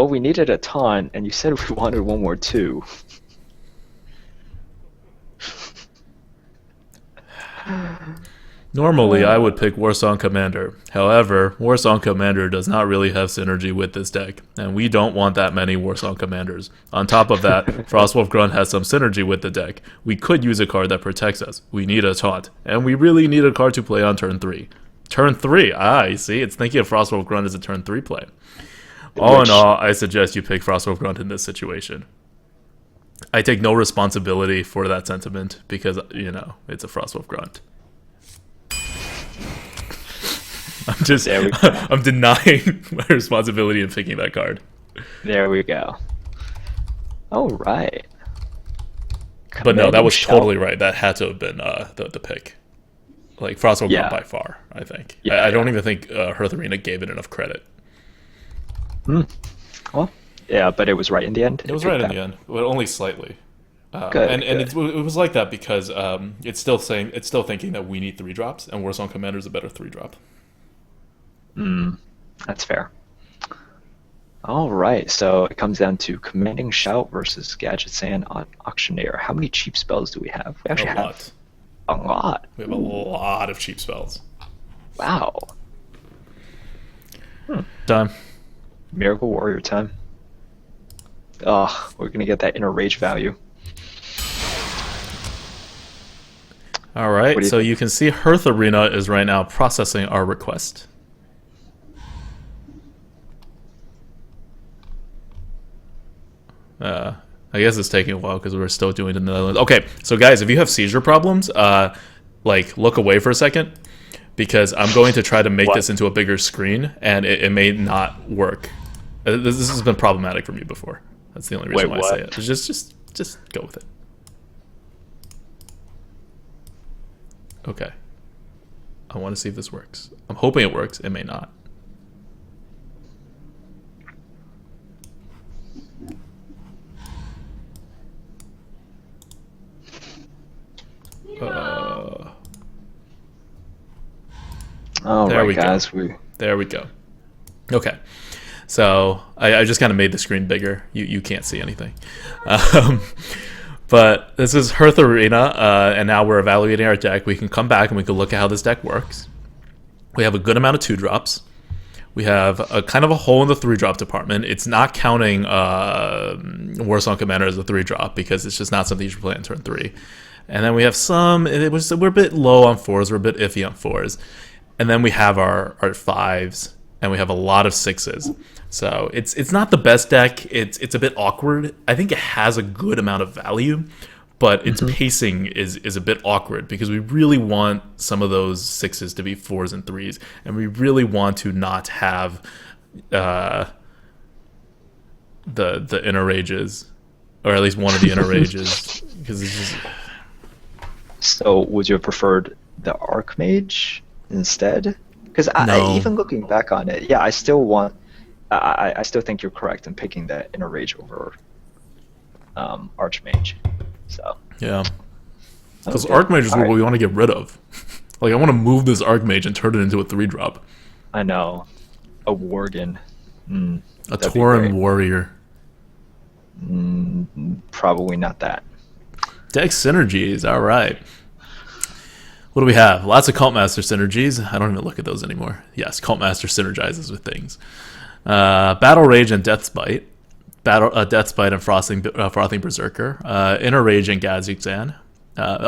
we needed a taunt, and you said we wanted one more 2. Normally, I would pick Warsong Commander. However, Warsong Commander does not really have synergy with this deck, and we don't want that many Warsong Commanders. On top of that, Frostwolf Grunt has some synergy with the deck. We could use a card that protects us. We need a taunt, and we really need a card to play on turn 3. Turn 3, you see? It's thinking of Frostwolf Grunt as a turn 3 play. All in all, I suggest you pick Frostwolf Grunt in this situation. I take no responsibility for that sentiment because, it's a Frostwolf Grunt. I'm denying my responsibility in picking that card. There we go. All right. But no, that was totally right. That had to have been the pick. Like, Frostwolf Grunt by far, I think. Yeah, I don't even think Hearth Arena gave it enough credit. Well, yeah, but it was right in the end. It was right in the end, but only slightly. Good, and it was like that because it's still thinking that we need 3-drops, and Warsong Commander is a better 3-drop. That's fair. All right, so it comes down to Commanding Shout versus Gadget Sand on Auctioneer. How many cheap spells do we have? We actually have a lot. We have a lot of cheap spells. Wow. Time. Miracle Warrior time. We're gonna get that inner rage value. All right, so you can see Hearth Arena is right now processing our request. I guess it's taking a while because we're still doing it in the Netherlands. Okay, so guys, if you have seizure problems, look away for a second because I'm going to try to make this into a bigger screen, and it may not work. This has been problematic for me before. That's the only reason why I say it. Just go with it. Okay. I want to see if this works. I'm hoping it works. It may not. There we go. Okay. So I just kind of made the screen bigger. You can't see anything. But this is Hearth Arena, and now we're evaluating our deck. We can come back and we can look at how this deck works. We have a good amount of 2-drops. We have a kind of a hole in the 3-drop department. It's not counting Warsong Commander as a 3-drop because it's just not something you should play on turn 3. And then we have we're a bit low on 4s, we're a bit iffy on 4s. And then we have our 5s, and we have a lot of 6s. So it's not the best deck. It's a bit awkward. I think it has a good amount of value, but its pacing is a bit awkward because we really want some of those 6s to be 4s and 3s, and we really want to not have the inner rages, or at least one of the inner rages, because it's just. So would you have preferred the Archmage instead? Because even looking back on it, I still think you're correct in picking that inner rage over Archmage. So yeah, because Archmage is what we want to get rid of. Like, I want to move this Archmage and turn it into a 3-drop. I know. A Worgen. A Tauren Warrior. Probably not that. Deck synergies, alright. What do we have? Lots of Cultmaster synergies. I don't even look at those anymore. Yes, Cultmaster synergizes with things. Battle Rage and Death's Bite. Death's Bite and Frothing Berserker. Inner Rage and Gazixan.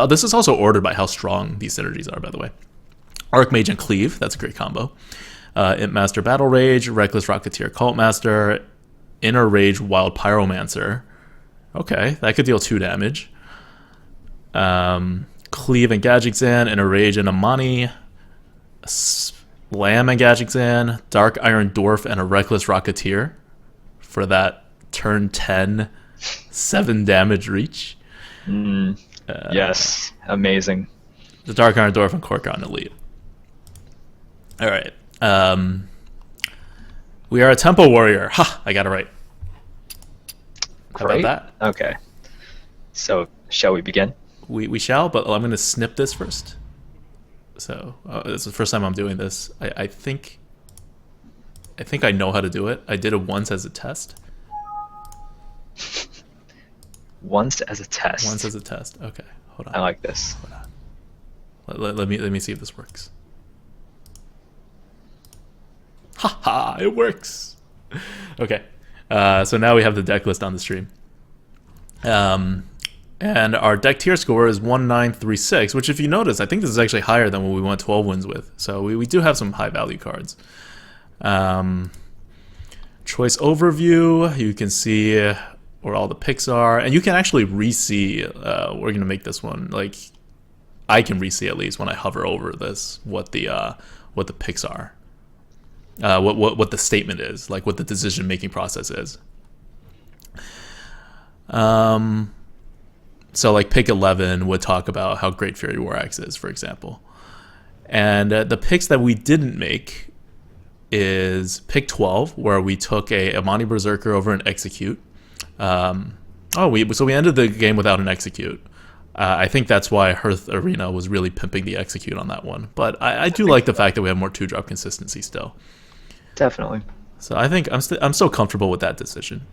This is also ordered by how strong these synergies are, by the way. Archmage and Cleave, that's a great combo. Imp Master Battle Rage, Reckless Rocketeer Cultmaster, Inner Rage Wild Pyromancer. Okay, that could deal 2 damage. Cleave and Gajixan, Inner Rage and Amani, Slam and Gajixan, Dark Iron Dwarf, and a Reckless Rocketeer for that turn 10 7 damage reach. Yes, amazing. The Dark Iron Dwarf and Korkon Elite. All right. We are a Tempo Warrior. Ha! I got it right. How Great. about that? Okay. So, shall we begin? We shall, but I'm going to snip this first. So, this is the first time I'm doing this. I think I know how to do it. I did it once as a test. Once as a test. Once as a test. Okay, hold on. I like this. Hold on. Let me see if this works. Haha, it works. Okay, so now we have the deck list on the stream. And our deck tier score is 1936, which, if you notice, I think this is actually higher than what we went 12 wins with. So we do have some high value cards. Choice overview, you can see where all the picks are, and you can actually re-see. We're gonna make this one, like, I can re-see at least when I hover over this what the picks are, what the statement is, like what the decision making process is. So like pick 11 would talk about how great Fury War Axe is, for example. And the picks that we didn't make is pick 12, where we took a Amani Berserker over an Execute. So we ended the game without an Execute. I think that's why Hearth Arena was really pimping the Execute on that one. But I do like the fact that we have more 2-drop consistency still. Definitely. So I think I'm still comfortable with that decision.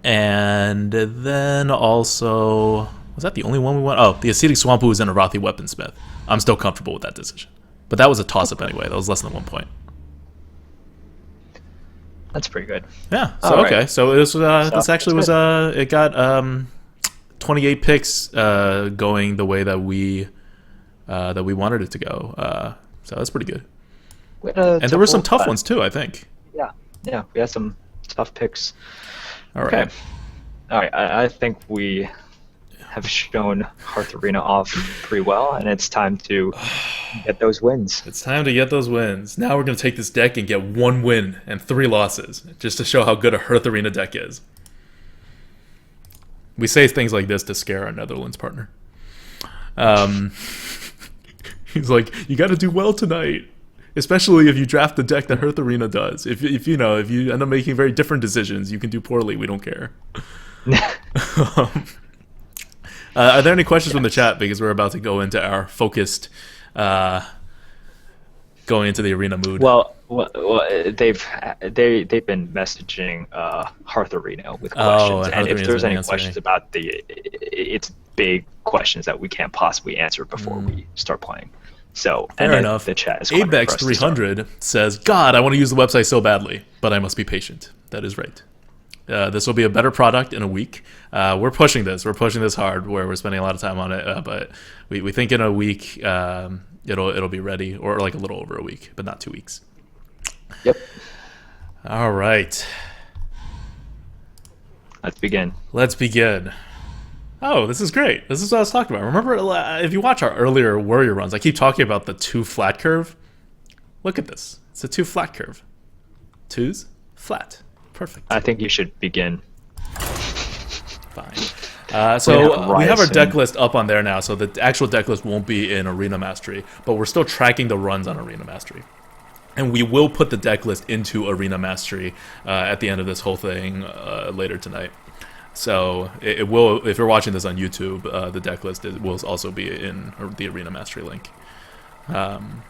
And then also, was that the only one we went? Oh, the Ascetic Swampu was in a Arathi Weaponsmith. I'm still comfortable with that decision. But that was a toss-up anyway. That was less than 1 point. That's pretty good. Yeah. So All okay. right. So this was this actually was good. it got 28 picks going the way that we wanted it to go. So that's pretty good. And there were some tough ones too, I think. Yeah, we had some tough picks. All right. Okay. All right. I think we have shown Hearth Arena off pretty well, and it's time to get those wins. It's time to get those wins. Now we're going to take this deck and get 1 win and 3 losses, just to show how good a Hearth Arena deck is. We say things like this to scare our Netherlands partner. He's like, you got to do well tonight. Especially if you draft the deck that Hearth Arena does. If you end up making very different decisions, you can do poorly. We don't care. Are there any questions from the chat? Because we're about to go into our focused, going into the arena mood. Well, they've been messaging Hearth Arena with questions, and if there's any questions about it's big questions that we can't possibly answer before we start playing. So, fair enough. The chat is Abex 300 says, God, I want to use the website so badly, but I must be patient. That is right. This will be a better product in a week. We're pushing this. We're pushing this hard, where we're spending a lot of time on it. But we think in a week it'll be ready, or like a little over a week, but not 2 weeks. Yep. All right. Let's begin. Oh, this is great. This is what I was talking about. Remember, if you watch our earlier Warrior runs, I keep talking about the 2 flat curve. Look at this. It's a 2 flat curve. 2s, flat. Perfect. I think you should begin. Fine. So we have our deck list up on there now, so the actual deck list won't be in Arena Mastery, but we're still tracking the runs on Arena Mastery. And we will put the deck list into Arena Mastery at the end of this whole thing later tonight. So it will, if you're watching this on YouTube, the deck list will also be in the Arena Mastery link. And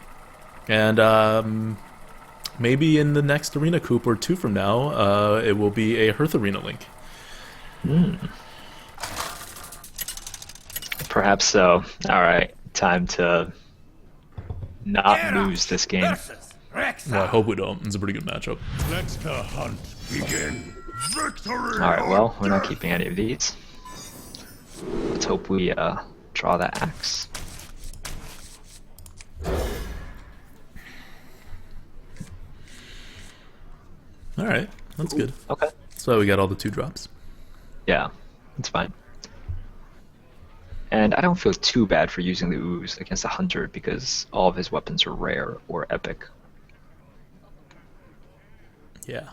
maybe in the next arena Coop or two from now, it will be a Hearth Arena link. Perhaps so. All right, time to not lose this game. Well, I hope we don't. It's a pretty good matchup. Let the hunt begin. Victory! All right, well, we're not keeping any of these. Let's hope we draw that axe. All right, that's good. Okay. That's why we got all the 2 drops. Yeah, it's fine. And I don't feel too bad for using the ooze against the hunter because all of his weapons are rare or epic. Yeah.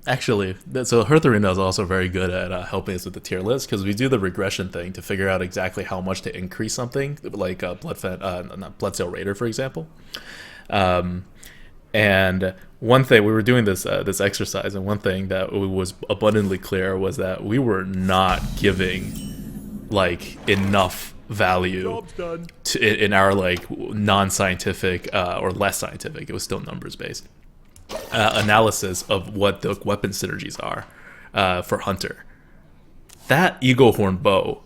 Actually, so Hearth Arena is also very good at helping us with the tier list because we do the regression thing to figure out exactly how much to increase something, like Bloodsail Raider, for example. And one thing we were doing this exercise, and one thing that was abundantly clear was that we were not giving like enough value in our like non-scientific or less scientific. It was still numbers based. Analysis of what the weapon synergies are for Hunter. That Eagle Horn bow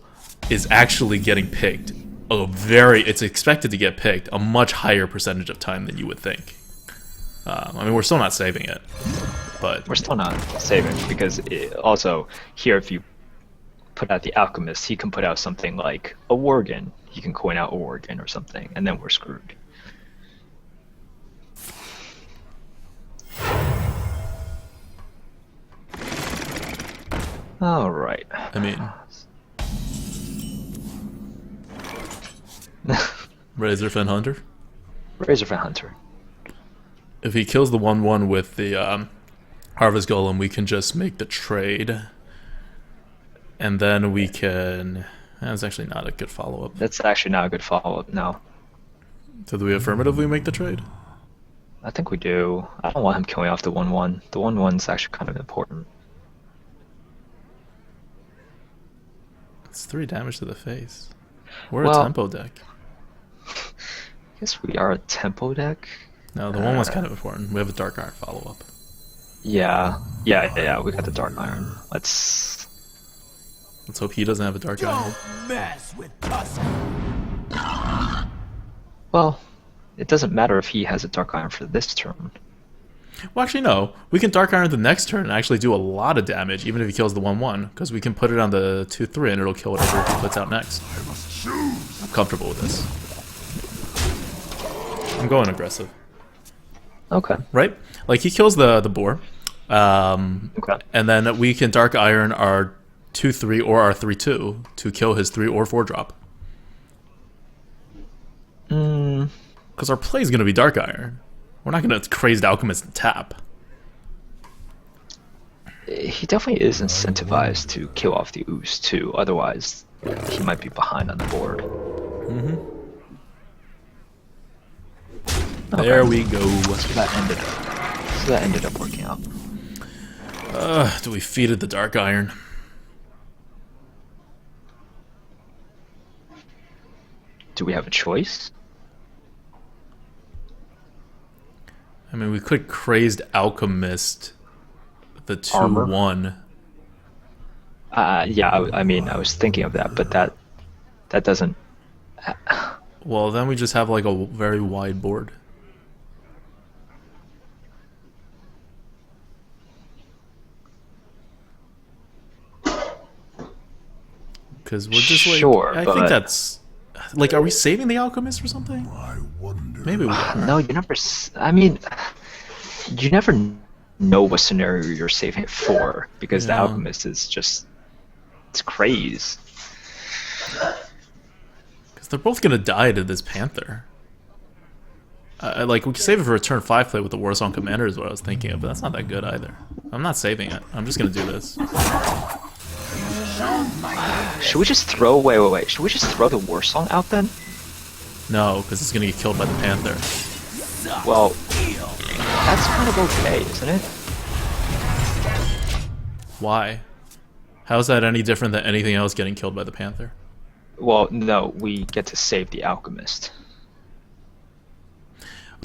is actually getting picked it's expected to get picked a much higher percentage of time than you would think. I mean, we're still not saving it, but We're still not saving because also here if you put out the Alchemist, he can put out something like a Worgen. He can coin out a Worgen or something, and then we're screwed. All right. I mean, Razorfen Hunter. Razorfen Hunter. If he kills the 1/1 with the Harvest Golem, we can just make the trade, and then we can. That's actually not a good follow-up. That's actually not a good follow-up. No, So do we affirmatively make the trade? I think we do. I don't want him killing off the 1/1. The 1/1's actually kind of important. It's 3 damage to the face. We're Well- a tempo deck. I guess we are a tempo deck. No, the one was kind of important. We have a Dark Iron follow-up. Yeah. We got the Dark Iron. Let's Hope he doesn't have a Dark Iron. Mess with Tusk. Well, it doesn't matter if he has a Dark Iron for this turn. Well, actually, no. We can Dark Iron the next turn and actually do a lot of damage, even if he kills the 1/1, because we can put it on the 2/3 and it'll kill whatever he puts out next. I'm comfortable with this. I'm going aggressive. Okay. Right? Like, he kills the boar, Okay. and then we can Dark Iron our 2/3 or our 3/2 to kill his 3 or 4 drop. Because our play is going to be Dark Iron. We're not going to Crazed Alchemist and tap. He definitely is incentivized to kill off the ooze too. Otherwise, he might be behind on the board. There we go. So that ended up working out. Do we feed it the Dark Iron? Do we have a choice? I mean, we could Crazed Alchemist the 2/1. Yeah. I mean, I was thinking of that, but that doesn't. Well, then we just have like a very wide board. Because we're just like, Sure, I but- think that's like, are we saving the Alchemist or something? I wonder. Maybe we are. No, you never. I mean, you never know what scenario you're saving it for because the Yeah. Alchemist is just. It's craze. Because they're both gonna die to this Panther. Like, we could save it for a turn 5 play with the Warsong Commander is what I was thinking of, but that's not that good either. I'm not saving it. I'm just gonna do this. Should we just throw? Wait. Should we just throw the War Song out then? No, because it's gonna get killed by the Panther. Well, that's kind of okay, isn't it? Why? How is that any different than anything else getting killed by the Panther? Well, no, we get to save the Alchemist.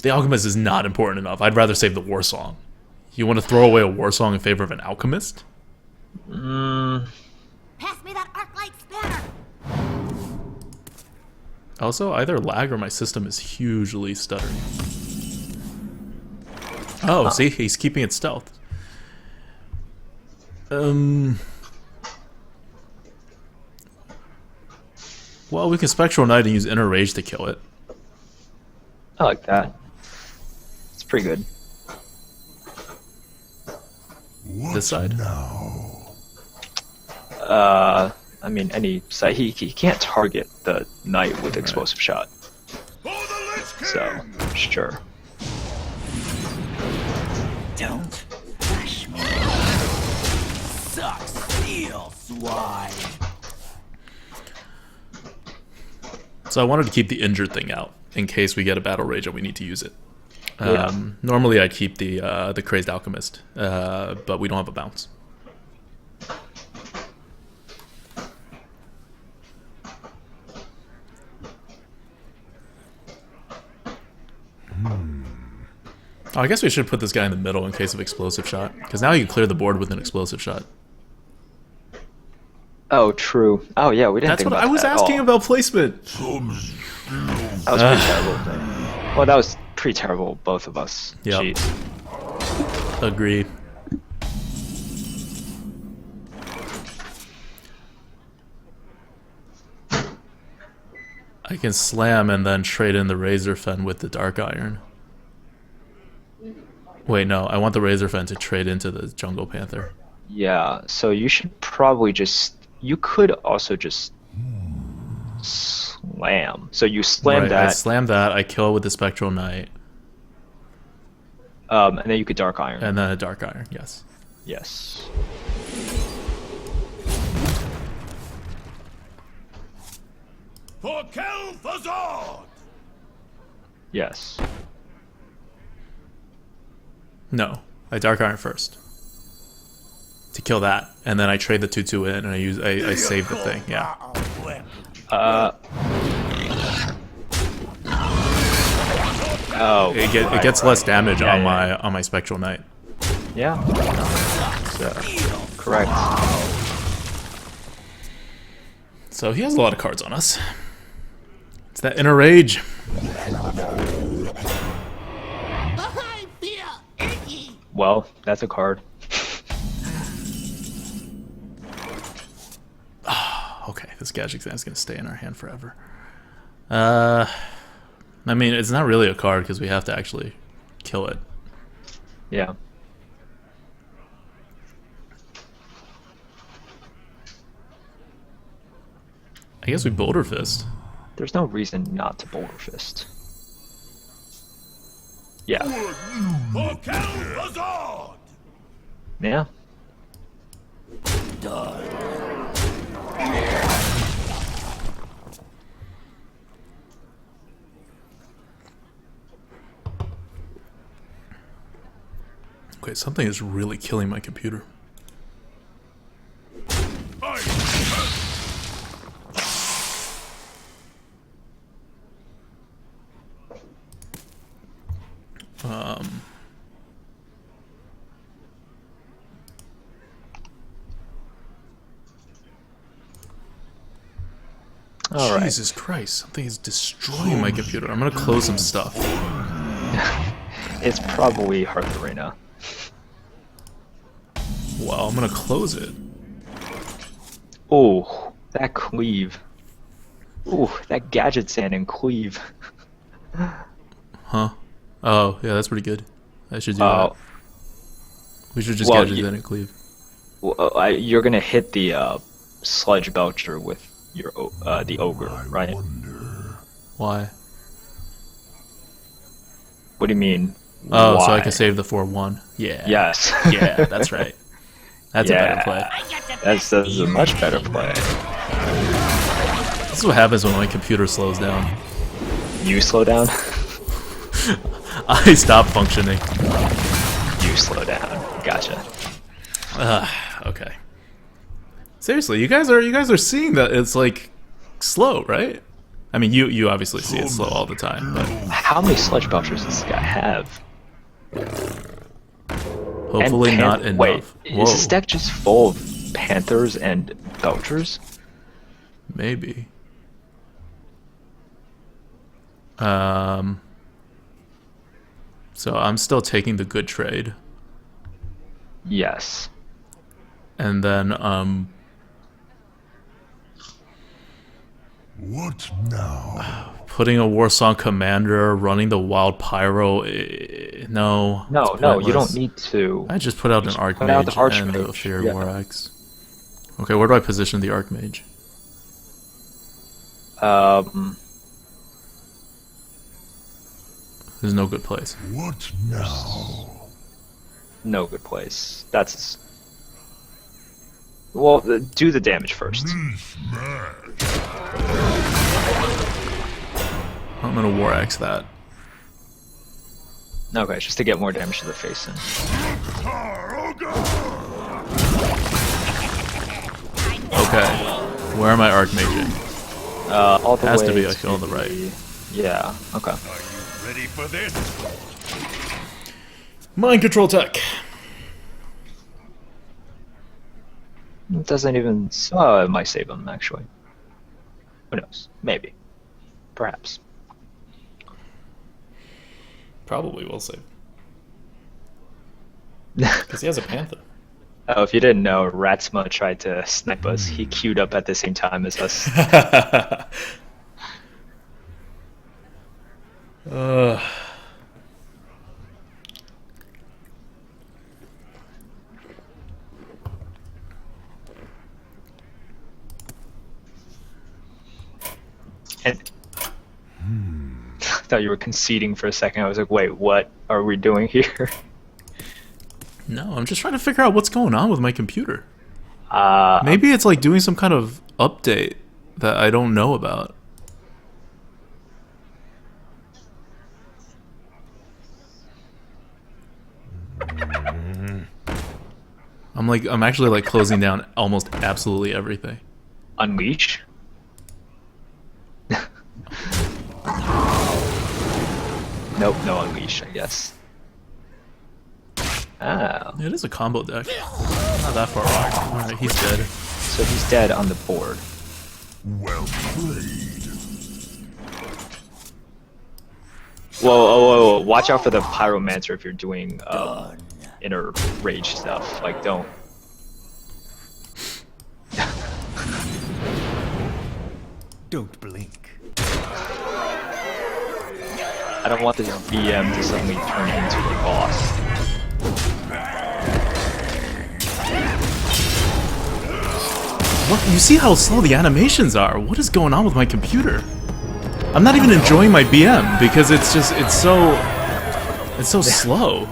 The Alchemist is not important enough. I'd rather save the War Song. You want to throw away a War Song in favor of an Alchemist? Pass me that arc-light spanner. Also, either lag or my system is hugely stuttering. Oh, see? He's keeping it stealth. Well, we can Spectral Knight and use Inner Rage to kill it. I like that. It's pretty good. This side? I mean, any side. He can't target the knight with explosive shot. So, sure. Don't flash me. Suck steel, swine. So I wanted to keep the injured thing out in case we get a battle rage and we need to use it. Yeah. Normally I'd keep the Crazed Alchemist, but we don't have a bounce. Oh, I guess we should put this guy in the middle in case of explosive shot, because now you can clear the board with an explosive shot. Oh, true. Oh, yeah, we didn't That's think what about I was that at asking all. about placement. That was pretty terrible. Well, that was pretty terrible, both of us. Yep. Jeez. Agree. I can slam and then trade in the Razor Fen with the Dark Iron. Wait, no, I want the Razor Fen to trade into the Jungle Panther. Yeah, so you should probably just... You could also just... Slam. So you slam Right, I that, slam that, I kill with the Spectral Knight, and then you could Dark Iron. and then a Dark Iron, yes. Yes. For Kel'Thuzad! Yes. No, I Dark Iron first. To kill that, and then I trade the 2/2 in, and I save the thing, yeah. Oh. It gets less damage Yeah, on yeah. my Spectral Knight. Yeah. So, correct. So he has a lot of cards on us. It's that Inner Rage. I feel icky. Well, that's a card. Okay, this Gadget Exam is going to stay in our hand forever. I mean, it's not really a card because we have to actually kill it. Yeah. I guess we Boulder Fist. There's no reason not to Boulder Fist. Yeah. For Kel'Thuzad! Yeah. Okay, something is really killing my computer. All right. Jesus Christ, something is destroying my computer. I'm gonna close some stuff. It's probably Hearth Arena. Well, I'm gonna close it. Oh, that cleave. Ooh, that Gadget Sand and cleave. Huh? Oh, yeah, that's pretty good. I should do Oh, that. We should just well, Gadget you- in and cleave. well, you're gonna hit the Sludge Belcher with your the ogre, right? Why? What do you mean? Oh, so I why? can save the 4/1. Yeah. Yes. Yeah, that's right. That's a better Yeah. play. That's a much better play. This is what happens when my computer slows down. You slow down. I stop functioning. You slow down. Gotcha. Okay. Seriously, you guys are seeing that it's like slow, right? I mean, you obviously see it slow all the time, but How many sludge belchers does this guy have? hopefully And not enough. Wait, Whoa, is this deck just full of panthers and belchers? maybe. So I'm still taking the good trade, Yes. and then What now? putting a Warsong Commander, running the Wild Pyro. No, No, it's no, you pointless. don't need to. I just put out an put out the Archmage and the Archmage, Feared yeah. War Axe. Okay, where do I position the Archmage? There's no good place. What now? No good place. That's. Well, do the damage first. Smash. I'm gonna War Axe that. Okay, just to get more damage to the face. Then. Okay, where am I Archmaging? All the Has way to be a hill on the right. Yeah. Okay. Are you ready for this? Mind Control Tech. It doesn't even. Oh, it might save him actually. Who knows? Maybe. Perhaps. Probably will save. Because he has a Panther. Oh, if you didn't know, Ratsma tried to snipe us. He queued up at the same time as us. And I thought you were conceding for a second. I was like, wait, what are we doing here? No, I'm just trying to figure out what's going on with my computer. Uh, Maybe it's like doing some kind of update that I don't know about. I'm actually like closing down almost absolutely everything. Unleash? Nope, no unleash, I guess. Oh, It is a combo deck. Not that far off. Alright, he's dead. so he's dead on the board. Well played. Whoa, watch out for the Pyromancer if you're doing inner rage stuff. Like, don't. Don't blink. I don't want this VM to suddenly turn into a boss. What? You see how slow the animations are? What is going on with my computer? I'm not even enjoying my BM because it's so slow.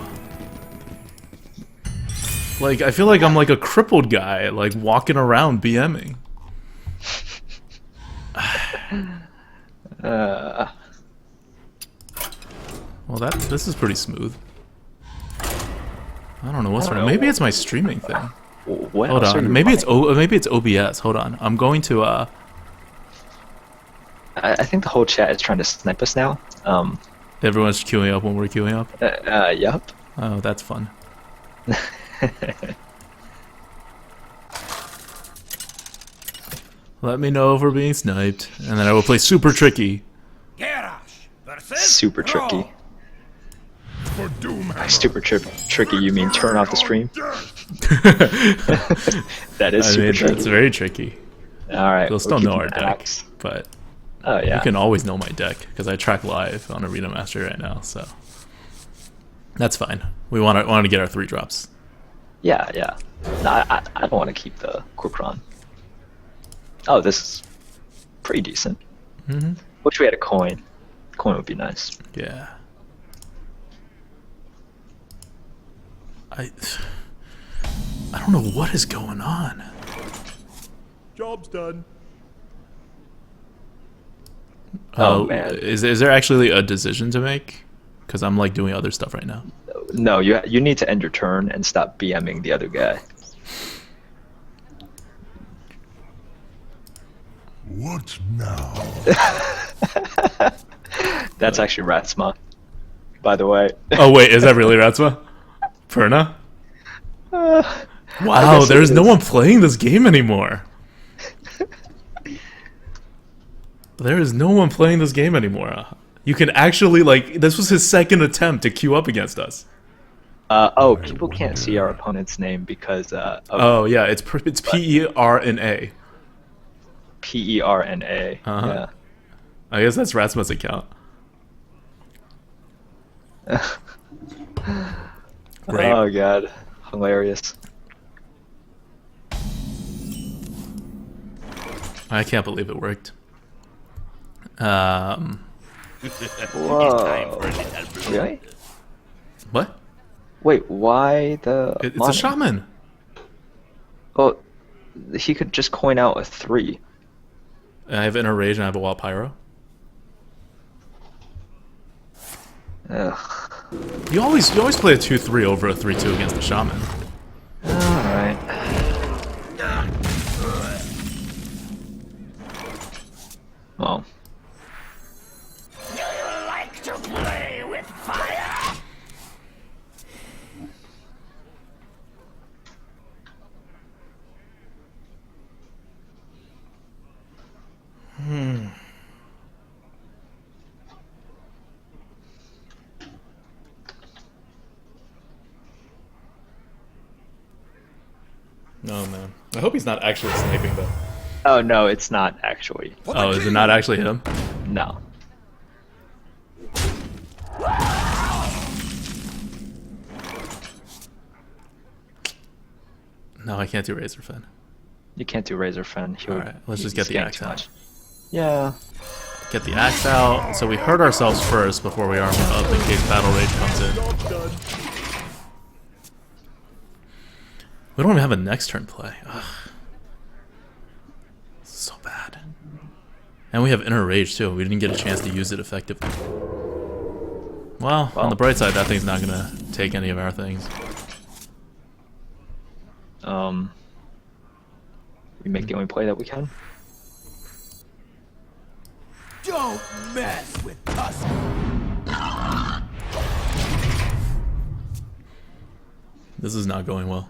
Like, I feel like I'm like a crippled guy, like walking around BMing. Well, this is pretty smooth. I don't know what's wrong. Maybe it's my streaming thing. What Hold else are you on. Maybe it's running? maybe it's OBS. Hold on. I'm going to I think the whole chat is trying to snipe us now. Everyone's queuing up when we're queuing up. Yup. Oh, that's fun. Let me know if we're being sniped, and then I will play Super Tricky. Garage versus Super tricky. For Doom. By super tricky, you mean turn off the stream? That is I super mean, tricky. that's very tricky. Alright. They'll still know our deck, Axe. but Oh, yeah. you can always know my deck because I track live on Arena Master right now, so that's fine. We want to get our 3 drops. Yeah. No, I don't want to keep the quick run. Oh, this is pretty decent. Mm-hmm. Wish we had a coin. Coin would be nice. Yeah. I don't know what is going on. Job's done. Oh, man. Is there actually a decision to make? Because I'm like doing other stuff right now. No, you need to end your turn and stop BMing the other guy. What now? That's actually Ratsma, by the way. Oh wait, is that really Ratsma? Perna? I Wow, guess it there's no is. one playing this game anymore. There is no one playing this game anymore. You can actually, like, this was his second attempt to queue up against us. Oh, people can't see our opponent's name because of Oh yeah, it's P-E-R-N-A. Perna. Uh-huh. Yeah. I guess that's Ratsma's account. Great. Oh god, hilarious. I can't believe it worked. Whoa. Really? What? Wait, why the? It's a mono? shaman. Well, he could just coin out a 3. I have Inner Rage and I have a Wild Pyro. Ugh. You always play a 2-3 over a 3-2 against the shaman. Alright. Well. Do you like to play with fire? No man. I hope he's not actually sniping though. Oh no, it's not actually. Oh, is it not actually him? No. No, I can't do Razor Fin. You can't do Razor Fen. He would- Alright, let's he'd just get the skank axe too out. much. Yeah. Get the axe out. So we hurt ourselves first before we armor up in case Battle Rage comes in. We don't even have a next turn play. Ugh. So bad. And we have Inner Rage too. We didn't get a chance to use it effectively. Well, on the bright side, that thing's not gonna take any of our things. We make the only play that we can. Don't mess with us. This is not going well.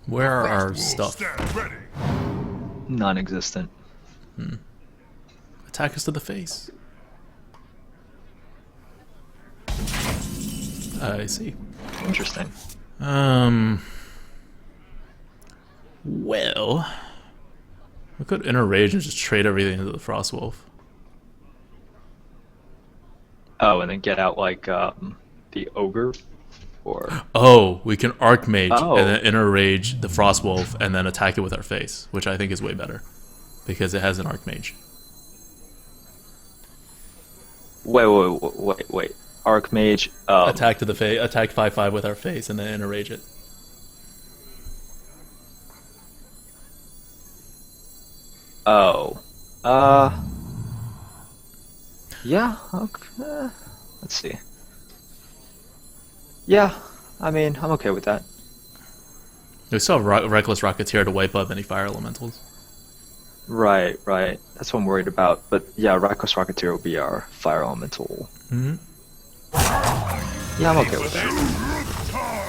Where are our stuff? Stand ready. Non-existent. Attack us to the face. I see. Interesting. Well, we could Inner Rage and just trade everything into the Frostwolf. Oh, and then get out like the ogre, or Oh, we can Archmage Oh. and then Inner Rage the Frostwolf and then attack it with our face, which I think is way better because it has an Archmage. wait. Archmage. Attack to the face, attack 5/5 with our face, and then Inner Rage it. Oh. Yeah. Okay. Let's see. Yeah. I mean, I'm okay with that. We still have Reckless Rocketeer to wipe up any fire elementals. Right. That's what I'm worried about. But yeah, Reckless Rocketeer will be our fire elemental. Mm-hmm. Yeah, I'm okay with that.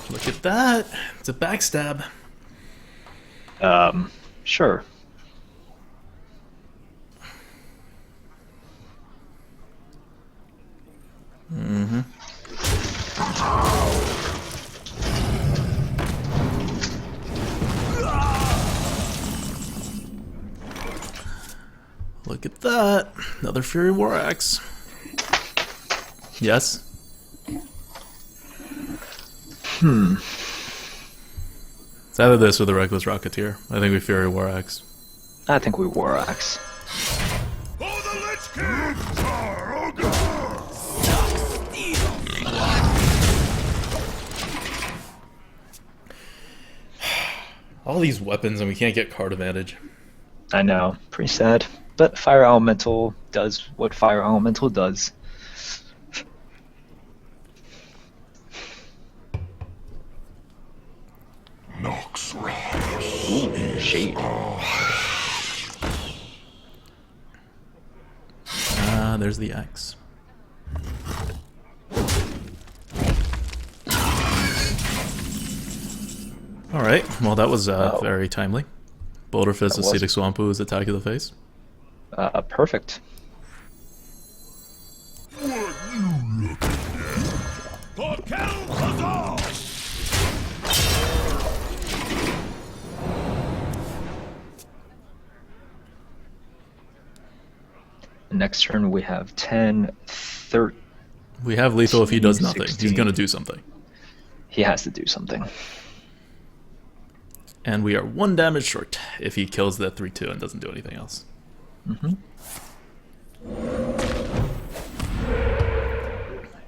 Look at that! It's a backstab. Sure. Look at that! Another Fury War Axe. Yes? It's either this or the Reckless Rocketeer. I think we Fury War Axe. I think we War Axe. For the Lich King! Tar, All these weapons and we can't get card advantage. I know, pretty sad. But Fire Elemental does what Fire Elemental does. Nox. Ooh, shade. There's the X. Alright, well that was very timely. Boulder Fist, That was. Acidic Swampu's attack of the face. Perfect. What you looking at? Next turn we have 10, 13. We have lethal if he does nothing. 16. He's gonna do something. He has to do something. And we are 1 damage short if he kills that 3/2 and doesn't do anything else.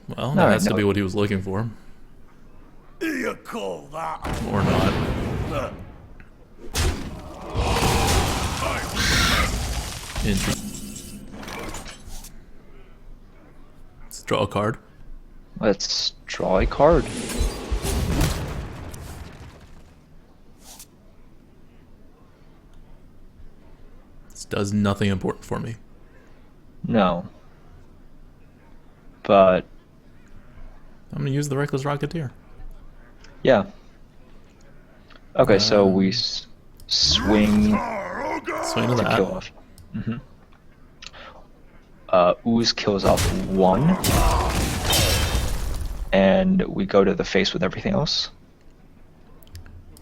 Well, that has to be what he was looking for. You call that? Or not. Interesting. Let's draw a card. Let's draw a card. This does nothing important for me. No. But I'm gonna use the Reckless Rocketeer. yeah. Okay, so we swing Swing to to that. kill off. Ooze kills off 1. And we go to the face with everything else.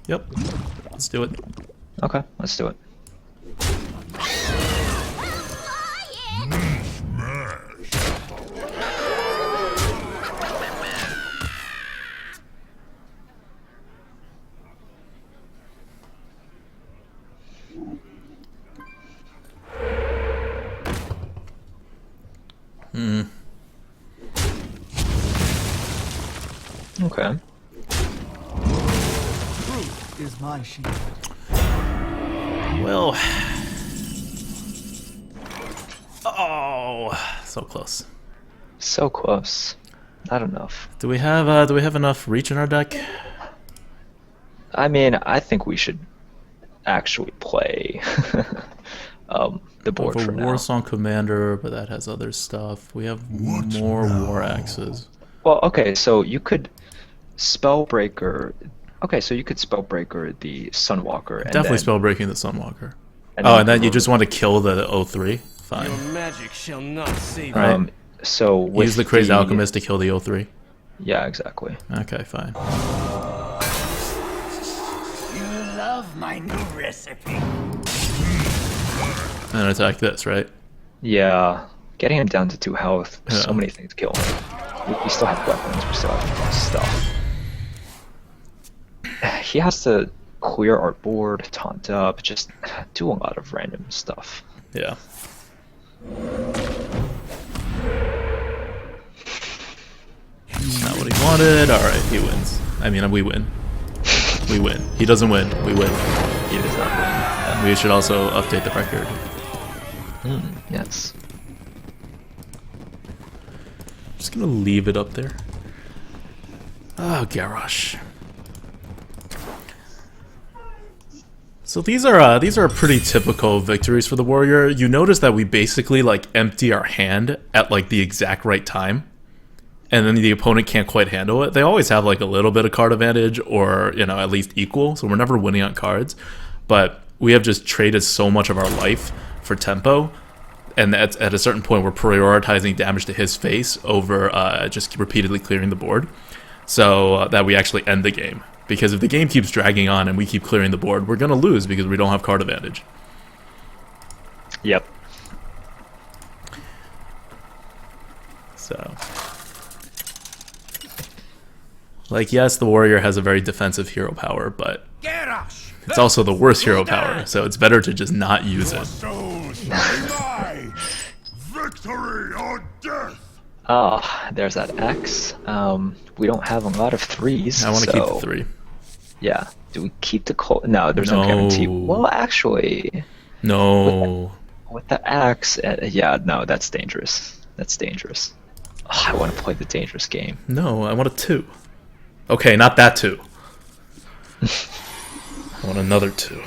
Yep. Let's do it. Okay, let's do it. Okay. Truth is my shield. Well. Oh, so close. So close. Not enough. Do we have enough reach in our deck? I mean, I think we should actually play the board Over for now. Warsong Commander, but that has other stuff. We have more War Axes. Well, okay, so you could Spellbreaker. Okay, so you could Spellbreaker the Sunwalker. And Definitely then, Spellbreaking the Sunwalker. and Oh, and then you just want to kill the 03? Fine. Your magic shall not save Right. So with Use the Crazed Alchemist to kill the 03. Yeah, exactly. Okay, fine. You love my new recipe. And attack this, right? Yeah, getting him down to 2 health. Yeah. So many things to kill him. We still have weapons. We still have stuff. He has to clear our board, taunt up, just do a lot of random stuff. Yeah. Not what he wanted. Alright, he wins. I mean, we win. We win. He doesn't win. We win. He does not We should also update the record. win. Yes. Just gonna leave it up there. Oh, Garrosh. So these are pretty typical victories for the warrior. You notice that we basically like empty our hand at like the exact right time, and then the opponent can't quite handle it. They always have like a little bit of card advantage, or at least equal. So we're never winning on cards, but we have just traded so much of our life for tempo, and at a certain point we're prioritizing damage to his face over just repeatedly clearing the board, so that we actually end the game. Because if the game keeps dragging on and we keep clearing the board, we're going to lose because we don't have card advantage. Yep. So, like, yes, the warrior has a very defensive hero power, but Garrosh! it's also the worst hero power, so it's better to just not use it. Souls die. Victory or death. Ah, there's that X. We don't have a lot of 3s. I want to so keep the 3. Yeah. Do we keep the coal? No, there's no guarantee. Well, actually, No. with the axe, yeah, no, that's dangerous. That's dangerous. Oh, I want to play the dangerous game. No, I want a 2. Okay, not that 2. I want another 2.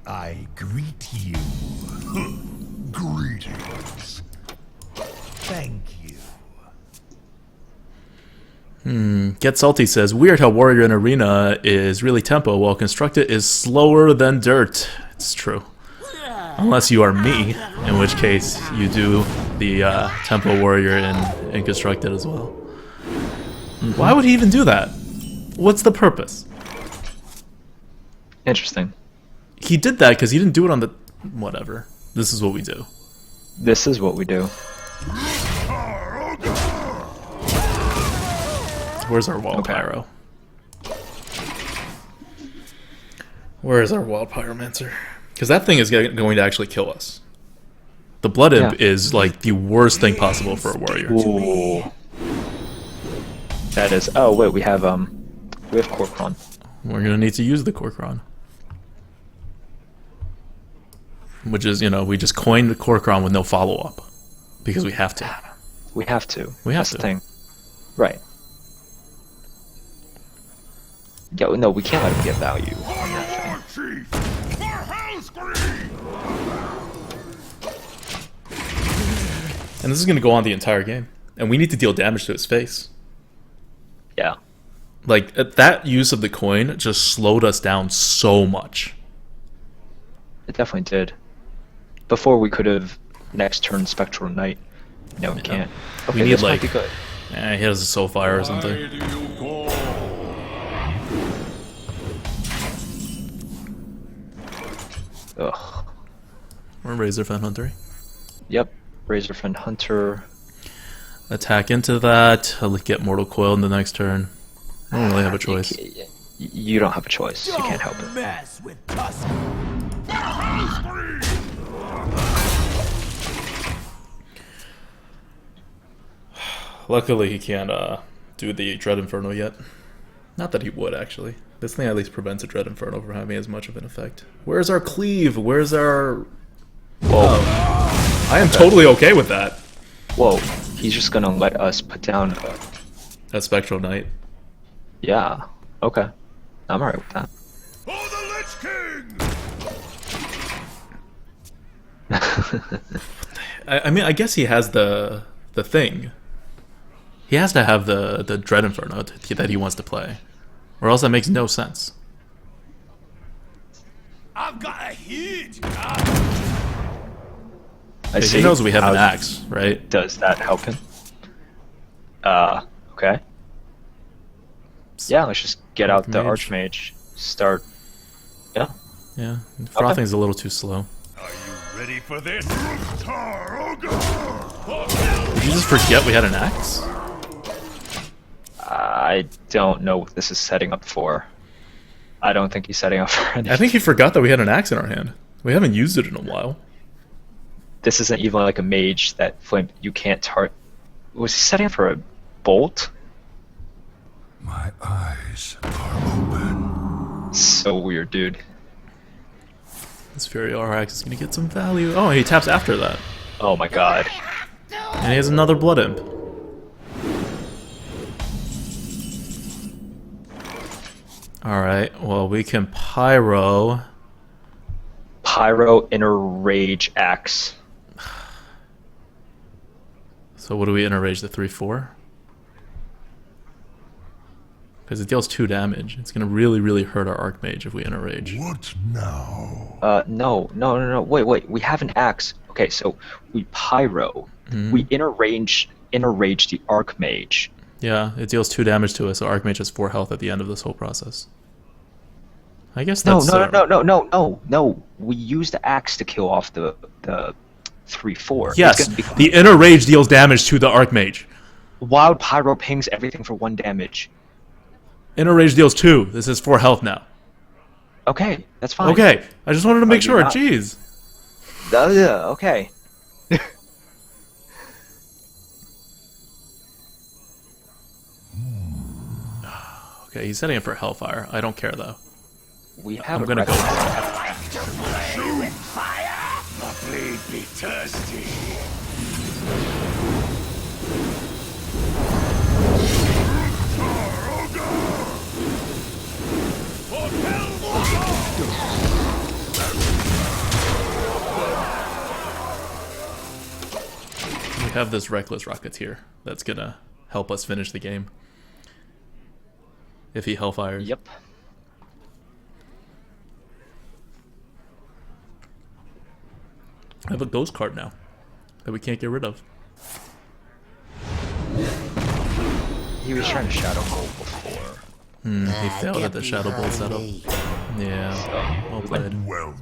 I greet you. Greetings. Thank you. Get Salty says, weird how Warrior in Arena is really tempo, while Constructed is slower than dirt. It's true. Unless you are me, in which case you do the tempo Warrior in Constructed as well. Why would he even do that? What's the purpose? Interesting. He did that because he didn't do it on the... Whatever. This is what we do. This is what we do. Where's our Wild Okay. Pyro? Where is our Wild Pyromancer? Because that thing is going to actually kill us. The Blood Imp is like the worst thing possible for a warrior. Ooh. That is. Oh wait, we have Korkron. We're gonna need to use the Korkron. Which is, we just coined the Korkron with no follow-up. Because we have to. We have to. We have That's to. the thing. Right. Yeah, no, we can't let him get value on that thing. Chief, for Hellscream! And this is gonna go on the entire game. And we need to deal damage to his face. Yeah. Like, that use of the coin just slowed us down so much. It definitely did. Before we could have next turn Spectral Knight. No, we can't. Okay, We need, this like... might be good. He has a Soulfire or something. Ugh. Or Razorfen Hunter. Yep. Razorfen Hunter. Attack into that. I'll get Mortal Coil in the next turn. I don't really have a choice. You don't have a choice. You can't help Don't it. mess with Tusk. Luckily, he can't do the Dread Inferno yet. Not that he would, actually. This thing at least prevents a Dread Inferno from having as much of an effect. Where's our Cleave? Where's our... Whoa. I am totally okay with that. Whoa. He's just gonna let us put down. That Spectral Knight. Yeah. Okay. I'm alright with that. For the Lich King! I mean, I guess he has the thing. He has to have the Dread Inferno that he wants to play. Or else that makes no sense. I've got a huge gun. I see. He knows we have an How axe, right? Does that help him? Okay. Yeah, let's just get out the Archmage. Archmage. Start. Yeah. Yeah, Frothing's a little too slow. Are you ready for this? Taroga! Did you just forget we had an axe? I don't know what this is setting up for. I don't think he's setting up for anything. I think he forgot that we had an axe in our hand. We haven't used it in a while. This isn't even like a mage that flame. You can't target. Was he setting up for a bolt? My eyes are open. So weird, dude. This Fury Axe is gonna get some value. Oh, he taps after that. Oh my god. And he has another Blood Imp. Alright, well, we can Pyro. Pyro Inner Rage Axe. So what do we enrage? The 3/4? Because it deals 2 damage. It's gonna really, really hurt our Archmage if we enrage. What now? No. Wait. We have an axe. Okay, so we Pyro. We inner range the Archmage. Yeah, it deals 2 damage to us, so Archmage has 4 health at the end of this whole process. I guess No, that's... no. We use the axe to kill off the 3/4. Yes, the inner rage deals damage to the Archmage. Wild Pyro pings everything for 1 damage. Inner rage deals 2. This is 4 health now. Okay, that's fine. Okay, I just wanted to make you sure. not- Jeez. Yeah, okay. Okay, he's setting it for Hellfire. I don't care though. We have I'm gonna go. My blade be thirsty. We have this Reckless Rocketeer that's gonna help us finish the game. If he Hellfires. Yep. I have a ghost card now that we can't get rid of. He was trying to Shadow Bolt before. He failed at the Shadow Bolt setup. Yeah, well played. Well,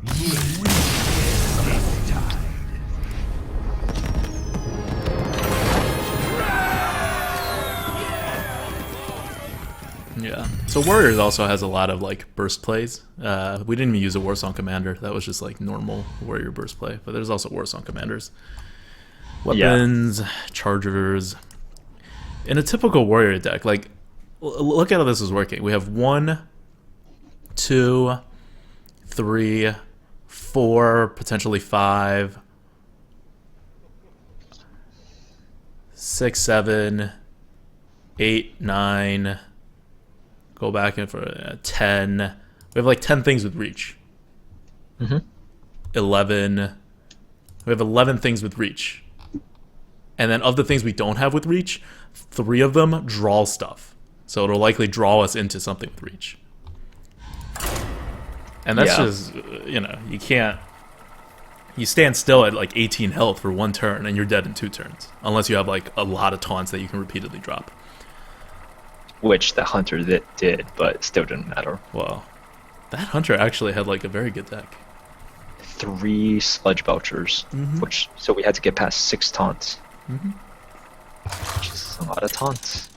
Yeah. So Warriors also has a lot of like burst plays. We didn't even use a Warsong Commander. That was just like normal Warrior burst play. But there's also Warsong Commanders. Weapons, chargers. In a typical Warrior deck, like look at how this is working. We have 1, 2, 3, 4, potentially 5, 6, 7, 8, 9. Go back in for 10. We have like 10 things with reach. 11. We have 11 things with reach. And then of the things we don't have with reach, 3 of them draw stuff. So it'll likely draw us into something with reach. And that's just, you know, you can't... You stand still at like 18 health for 1 turn and you're dead in 2 turns. Unless you have like a lot of taunts that you can repeatedly drop. Which the Hunter did, but still didn't matter. Well, that Hunter actually had like a very good deck. 3 Sludge Belchers, which so we had to get past 6 taunts. Which is a lot of taunts.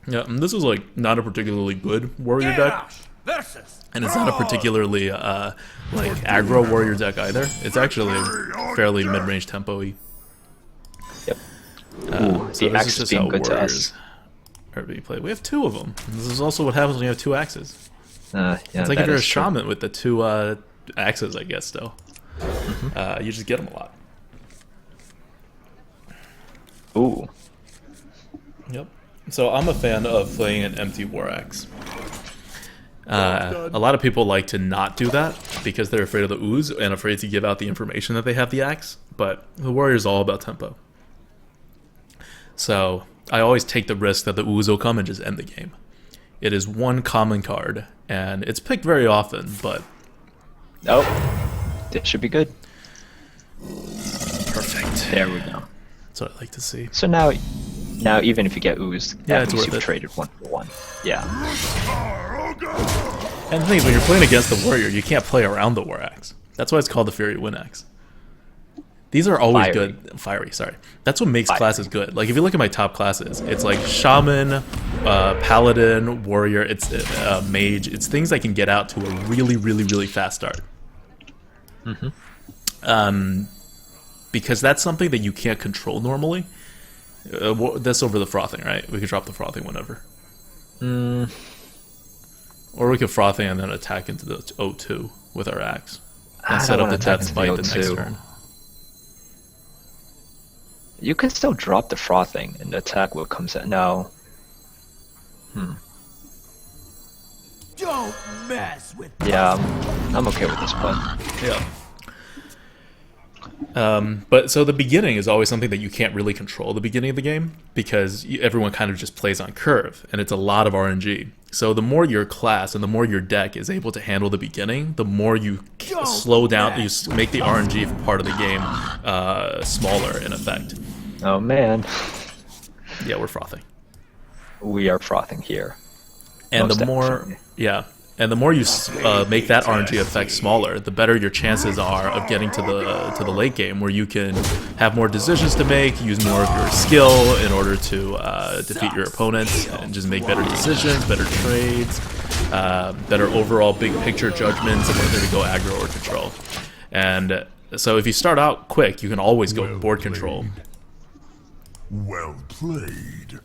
Yeah, and this is like not a particularly good warrior deck, Versus. and it's not a particularly like aggro warrior deck either. It's actually fairly mid-range tempo-y. Yep. So the this axe is just being how good to warriors us. are being played. We have 2 of them. This is also what happens when you have 2 axes. Yeah, It's like that if you're a is true. shaman with the 2 axes, I guess. Still, you just get them a lot. Ooh. Yep. So I'm a fan of playing an empty war axe. A lot of people like to not do that because they're afraid of the ooze and afraid to give out the information that they have the axe. But the warrior is all about tempo. So I always take the risk that the ooze will come and just end the game. It is 1 common card, and it's picked very often, but... Oh, this should be good. Perfect. There we go. That's what I like to see. So now even if you get oozed, Yeah, at it's least worth you've it. traded 1 for 1. Yeah. And the thing is, when you're playing against the warrior, you can't play around the war axe. That's why it's called the Fury Wind Axe. These are always Fiery. good. Fiery, sorry. That's what makes Fiery. classes good. Like, if you look at my top classes, it's like Shaman, Paladin, Warrior, it's Mage. It's things I can get out to a really, really, really fast start. Because that's something that you can't control normally. That's over the frothing, right? We could drop the frothing whenever. Or we could frothing and then attack into the O2 with our axe. I And set don't up the wanna attack Death into Bite the the next O2. turn. You can still drop the frothing and attack what comes out. No. Don't mess with. Yeah, I'm okay with this play. Yeah. But so the beginning is always something that you can't really control the beginning of the game because everyone kind of just plays on curve and it's a lot of RNG. So the more your class and the more your deck is able to handle the beginning, the more you slow down, you make the RNG part of the game smaller in effect. Oh man, Yeah, we're frothing. we are frothing here. And Most the more, definitely. yeah, and the more you make that RNG effect smaller, the better your chances are of getting to the late game, where you can have more decisions to make, use more of your skill in order to defeat your opponents, and just make better decisions, better trades, better overall big picture judgments of whether to go aggro or control. And so if you start out quick, you can always go Well board played. control. Well played.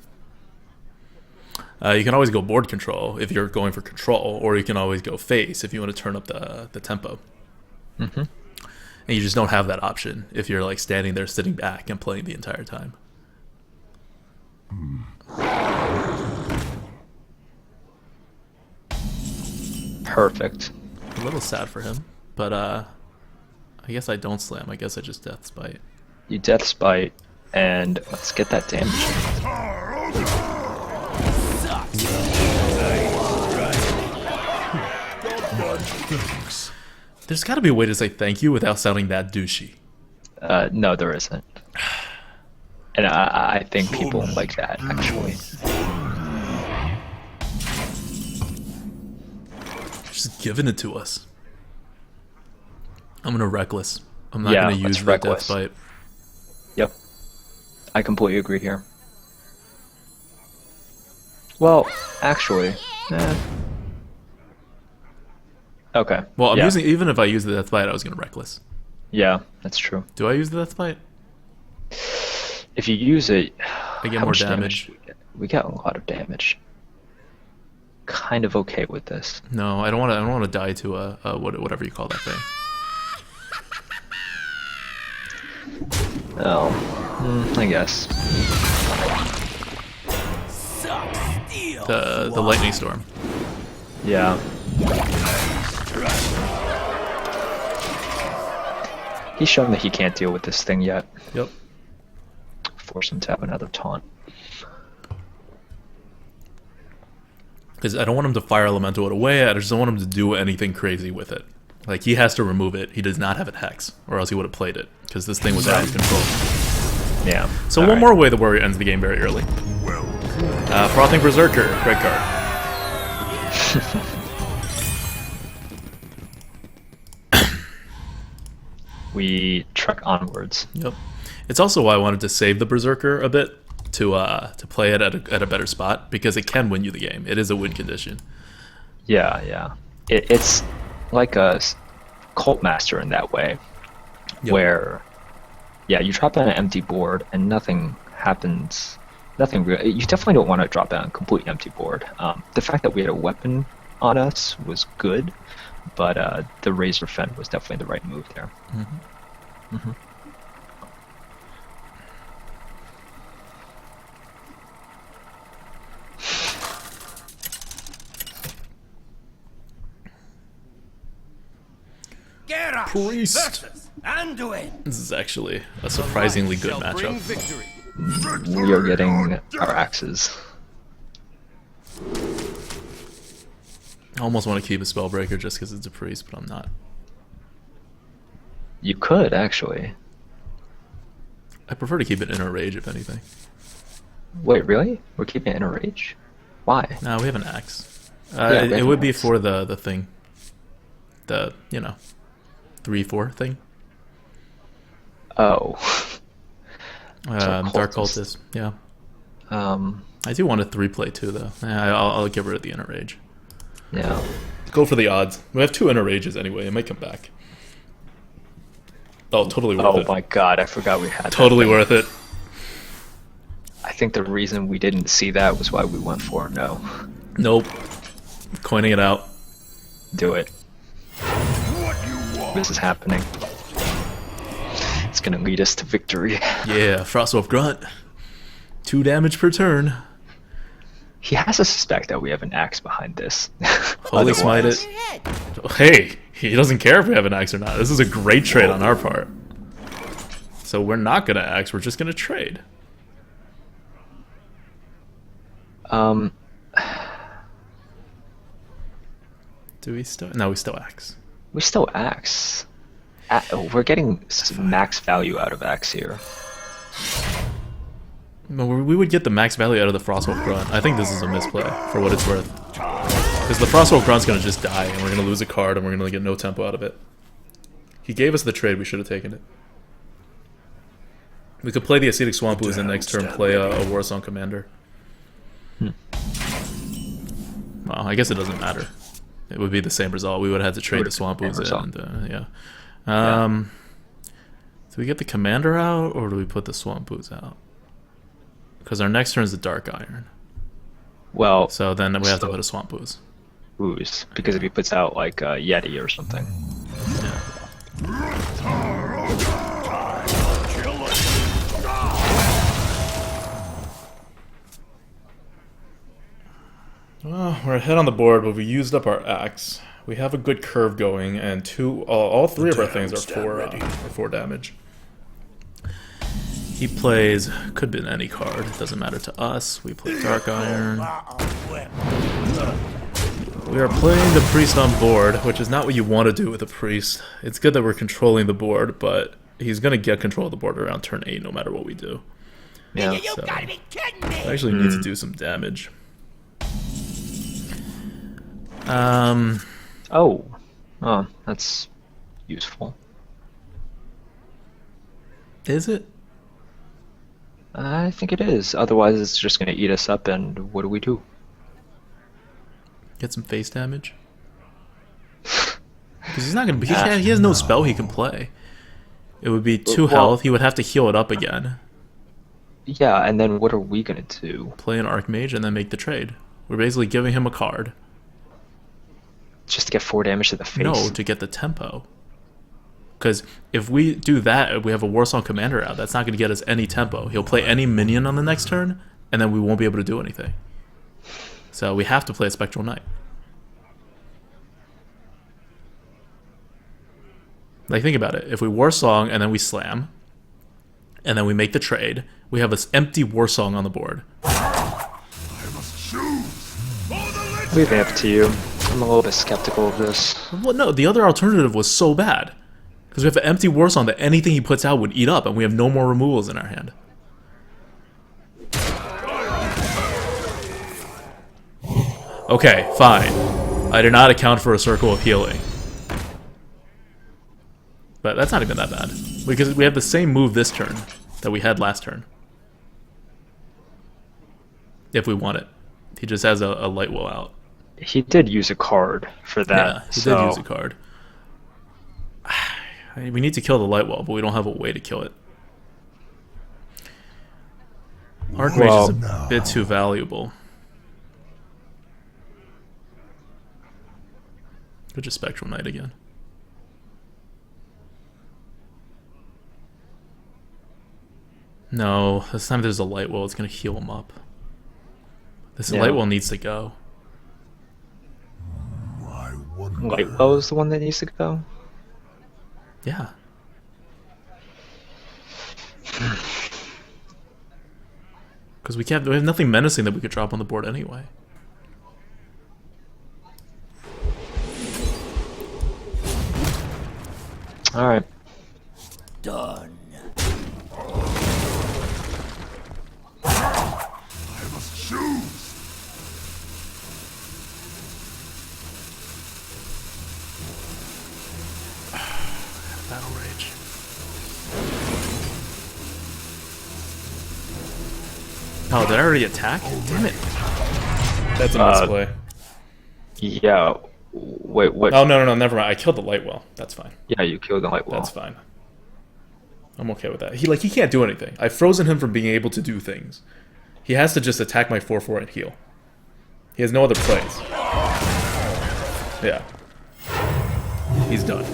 You can always go board control if you're going for control, or you can always go face if you want to turn up the tempo. Mm-hmm. And you just don't have that option if you're like standing there, sitting back, and playing the entire time. Perfect. A little sad for him, but I guess I don't slam. I guess I just death spite. You death spite, and let's get that damage. There's got to be a way to say thank you without sounding that douchey. No, there isn't. And I think people like that, actually. Just giving it to us. I'm gonna reckless. I'm not Yeah, gonna use let's the reckless. death bite. Yep. I completely agree here. Well, actually... Okay. Well, I'm yeah. using, even if I use the death bite, I was gonna reckless. Yeah, that's true. Do I use the death bite? If you use it... I get how more much damage. we get? We get a lot of damage. Kind of okay with this. No, I don't want to. I don't want to die to a whatever you call that thing. Oh, I guess. The lightning storm. Yeah. He's shown that he can't deal with this thing yet. Yep. Force him to have another taunt. Because I don't want him to fire elemental it away. I just don't want him to do anything crazy with it. Like, he has to remove it. He does not have it hex, or else he would have played it. Because this thing was out of control. Yeah. So one more way the warrior ends the game very early. Frothing Berserker, red card. We trek onwards. Yep. It's also why I wanted to save the Berserker a bit to play it at a better spot, because it can win you the game. It is a win condition. Yeah, yeah. It's like a cult master in that way, Yep. where, yeah, you drop on an empty board and nothing happens. Nothing real. You definitely don't want to drop on a completely empty board. The fact that we had a weapon on us was good, but the Razor Fen was definitely the right move there. Mm-hmm. Mm-hmm. Geralt Priest. versus Anduin. This is actually a surprisingly good matchup. We are getting our axes. I almost want to keep a Spellbreaker just because it's a priest, but I'm not. You could, actually. I prefer to keep it Inner Rage, if anything. Wait, really? We're keeping it in a rage? Why? No, we have an axe. Yeah, we it have would an be axe. for the thing. The, 3-4 thing. Oh. Dark cultist. Cultist, yeah. I do want a 3-play too, though. I'll get rid of the Inner Rage. Yeah. Go for the odds. We have 2 Inner Rages anyway. It might come back. Oh, totally worth it. Oh my god, I forgot we had Totally that. worth it. I think the reason we didn't see that was why we went for no. Nope. Coining it out. Do it. What you want? This is happening. It's gonna lead us to victory. Yeah, Frostwolf Grunt. 2 damage per turn. He has to suspect that we have an axe behind this. Holy smite it. Hey, he doesn't care if we have an axe or not. This is a great trade on our part. So we're not gonna axe, we're just gonna trade. Do we still? No, we still axe. We still axe. We're getting max value out of axe here. No, we would get the max value out of the Frostwolf Grunt. I think this is a misplay, for what it's worth. Because the Frostwolf Grunt's gonna just die, and we're gonna lose a card, and we're gonna get no tempo out of it. He gave us the trade, we should have taken it. We could play the Ascetic Swamp Ooze and next turn play a War Song Commander. Well, I guess it doesn't matter. It would be the same result. We would have had to trade the Swamp Ooze in. And, yeah. Do we get the Commander out, or do we put the Swamp Ooze out? Because our next turn is the Dark Iron. Well, So then we have to put a Swamp Ooze. ooze, because if he puts out like a Yeti or something. Well, we're ahead on the board, but we used up our axe. We have a good curve going, and all three of our things are 4 damage. He plays, could be any card, it doesn't matter to us. We play Dark Iron. We are playing the Priest on board, which is not what you want to do with a Priest. It's good that we're controlling the board, but he's going to get control of the board around turn 8 no matter what we do. Yeah. You gotta be kidding me! I actually need to do some damage. Oh, that's useful. Is it? I think it is. Otherwise, it's just going to eat us up, and what do we do? Get some face damage? Because he's not going to be... He has no spell he can play. It would be 2 health. He would have to heal it up again. Yeah, and then what are we going to do? Play an Archmage and then make the trade. We're basically giving him a card. Just to get 4 damage to the face? No, to get the tempo. Because if we do that, we have a Warsong Commander out. That's not going to get us any tempo. He'll play any minion on the next turn, and then we won't be able to do anything. So we have to play a Spectral Knight. Like, think about it. If we Warsong and then we slam, and then we make the trade, we have this empty Warsong on the board. I must choose. For the Leave it up to you. I'm a little bit skeptical of this. Well, no, the other alternative was so bad. Because we have an empty Warsong that anything he puts out would eat up, and we have no more removals in our hand. Okay, fine. I did not account for a Circle of Healing. But that's not even that bad. Because we have the same move this turn that we had last turn. If we want it. He just has a Light Will out. He did use a card for that. Yeah, he did use a card. I mean, we need to kill the Light Well, but we don't have a way to kill it. Archmage is a bit too valuable. Could just Spectral Knight again. No, this time there's a Light Well, it's going to heal him up. This Light Well needs to go. Light Well is the one that needs to go? Yeah. Because we have nothing menacing that we could drop on the board anyway. Alright. Done. I must choose. Battle Rage. Oh, did I already attack? Damn it. That's a misplay. Yeah. Wait, what? Oh, no, never mind. I killed the Light Well. That's fine. Yeah, you killed the Light Well. That's fine. I'm okay with that. He can't do anything. I've frozen him from being able to do things. He has to just attack my 4/4 and heal. He has no other plays. Yeah. He's done.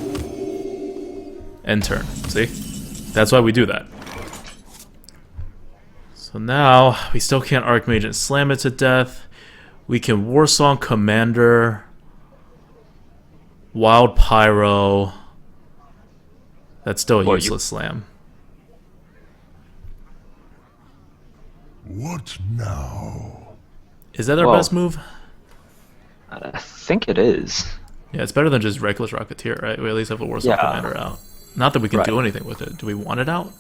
End turn. See? That's why we do that. So now, we still can't Archmage and slam it to death. We can Warsong Commander, Wild Pyro. That's still a useless slam. What now? Is that our best move? I think it is. Yeah, it's better than just Reckless Rocketeer, right? We at least have a Warsong Commander out. Not that we can do anything with it. Do we want it out?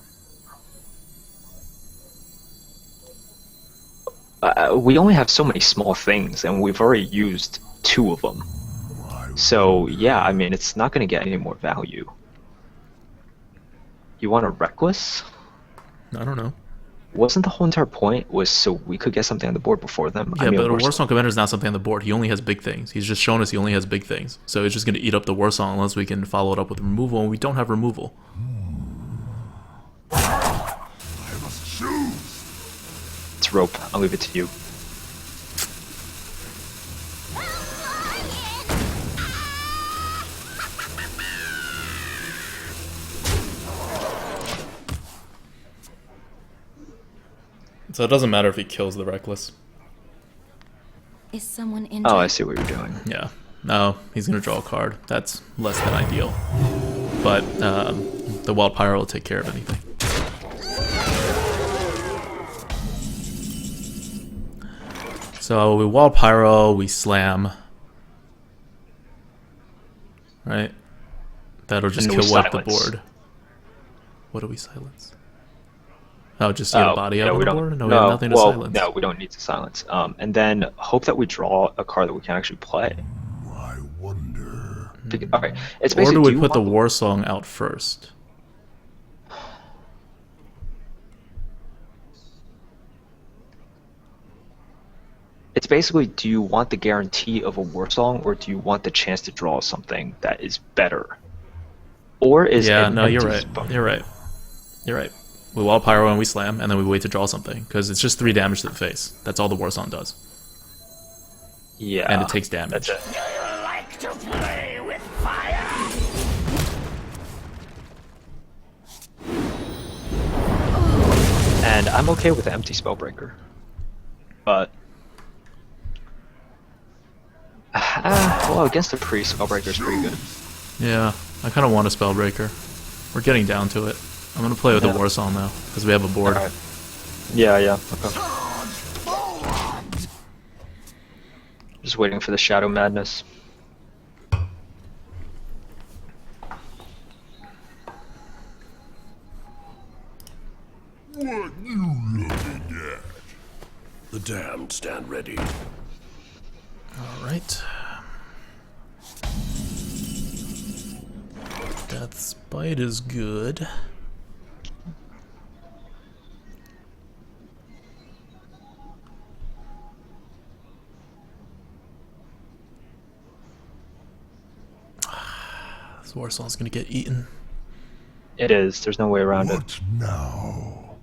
We only have so many small things, and we've already used 2 of them. So, yeah, I mean, it's not going to get any more value. You want a Reckless? I don't know. Wasn't the whole entire point was so we could get something on the board before them? Yeah, but a Warsong Commander is not something on the board. He only has big things. He's just shown us he only has big things. So it's just going to eat up the Warsong unless we can follow it up with removal, and we don't have removal. I must choose. It's rope. I'll leave it to you. So it doesn't matter if he kills the Reckless. Is someone injured? Oh, I see what you're doing. Yeah. No, he's going to draw a card. That's less than ideal. But the Wild Pyro will take care of anything. So we Wild Pyro, we slam. Right? That'll just And we kill wipe the silence. board. What do we silence? Oh, just get a body out yeah, of we the don't. board? No, we have nothing to well, silence. no, we don't need to silence. And then hope that we draw a card that we can actually play. I wonder. All right, it's Or basically. do we you put the want- War Song out first? It's basically, do you want the guarantee of a war song, or do you want the chance to draw something that is better? Or is Yeah, an no, you're empty right. spot- You're right. You're right. We Wild Pyro and we slam, and then we wait to draw something, because it's just 3 damage to the face. That's all the War Song does. Yeah, And it takes damage. That's it. Do you like to play with fire? And I'm okay with the empty Spellbreaker, but well, against the priest, Spellbreaker is pretty good. Yeah, I kind of want a Spellbreaker. We're getting down to it. I'm going to play with Yeah. the War Song now, because we have a board. Alright. Yeah, yeah. Okay. Just waiting for the Shadow Madness. What you looking at? The damned stand ready. Alright. Death's Bite is good. This War Song's gonna get eaten. It is. There's no way around it. What now?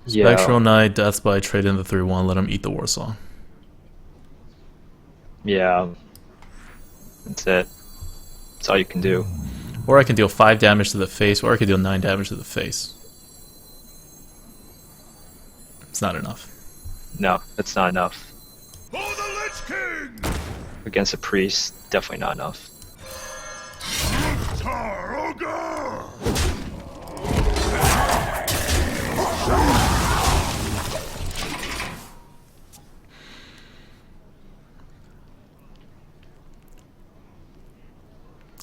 Yeah. Spectral Knight, Death's Bite, trade in the 3-1, let him eat the War Song. Yeah. That's it. That's all you can do. Or I can deal 5 damage to the face, or I can deal 9 damage to the face. It's not enough. No, that's not enough. For the Lich King! Against a priest, definitely not enough. Taroga!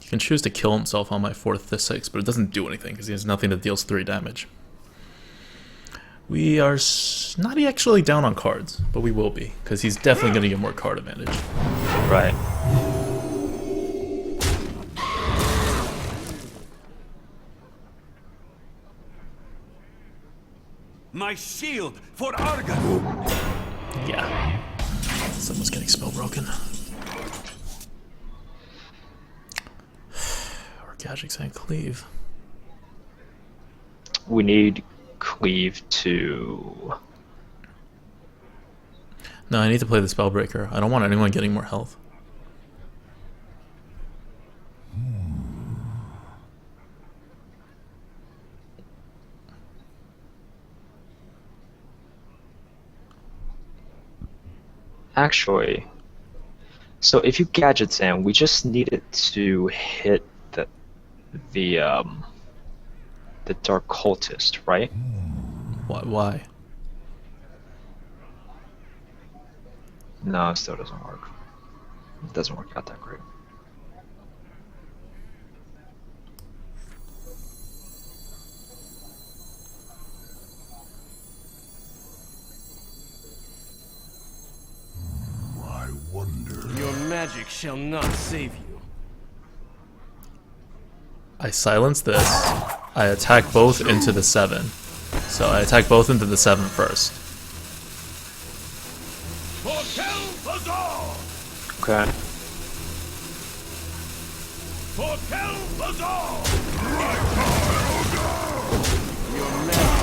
He can choose to kill himself on my 4th to 6, but it doesn't do anything because he has nothing that deals 3 damage. We are not actually down on cards, but we will be because he's definitely going to get more card advantage. Right. My shield for Arga! Yeah. Someone's getting spell broken. Or Gagic's and Cleave. We need Cleave to... No, I need to play the Spellbreaker. I don't want anyone getting more health. Actually, so if you gadgets in, we just need it to hit the Dark Cultist, right? Why? No, it still doesn't work. It doesn't work out that great. I wonder. Your magic shall not save you. I silence this. I attack both into the 7. So I attack both into the 7 first. For Kel Bazaar! Okay. For Kel Bazaar! Your magic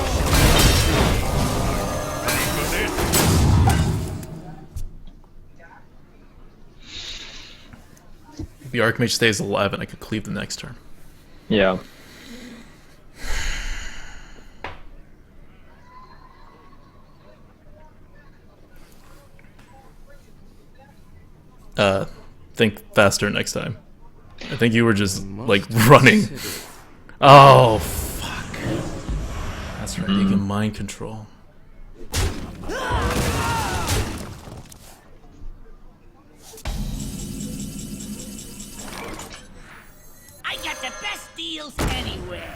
We The Archmage stays alive and I could cleave the next turn. Yeah. Think faster next time. I think you were just like running. Oh fuck! That's right. You can mind control. I got the best deals anywhere.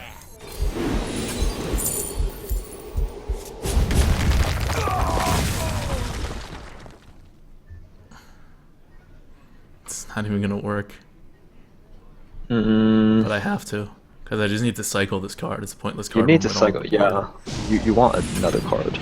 It's not even gonna work. Mm-mm. But I have to, because I just need to cycle this card. It's a pointless You card. need to when I don't cycle. play Yeah. You want another card.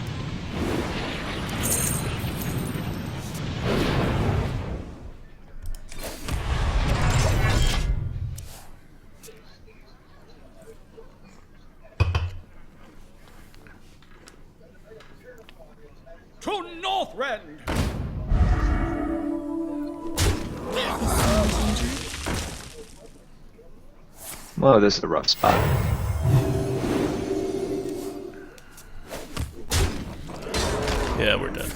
To Northrend! Well, this is a rough spot. Yeah, we're done.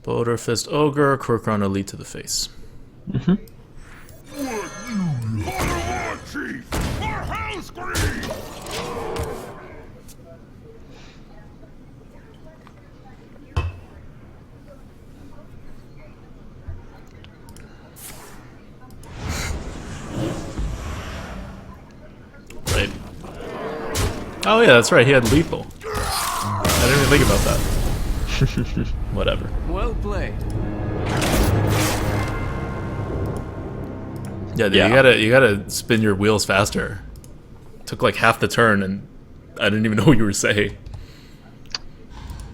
Boulder Fist Ogre, Korkron Elite to the face. What you Lord Chief for House Green! Right. Oh yeah, that's right. He had lethal. I didn't even think about that. Whatever. Well played. Yeah, dude, Yeah. you gotta spin your wheels faster. Took like half the turn, and I didn't even know what you were saying.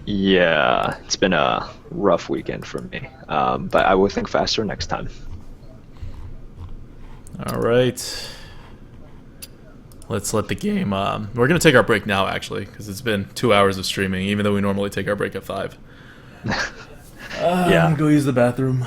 Yeah, it's been a rough weekend for me. But I will think faster next time. All right. Let's let the game. We're gonna take our break now, actually, because it's been 2 hours of streaming. Even though we normally take our break at 5. I'm Yeah. gonna go use the bathroom.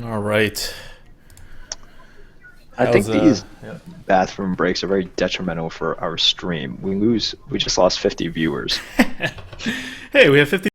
All right. I think How's, these yeah. bathroom breaks are very detrimental for our stream. We just lost 50 viewers. Hey, we have 50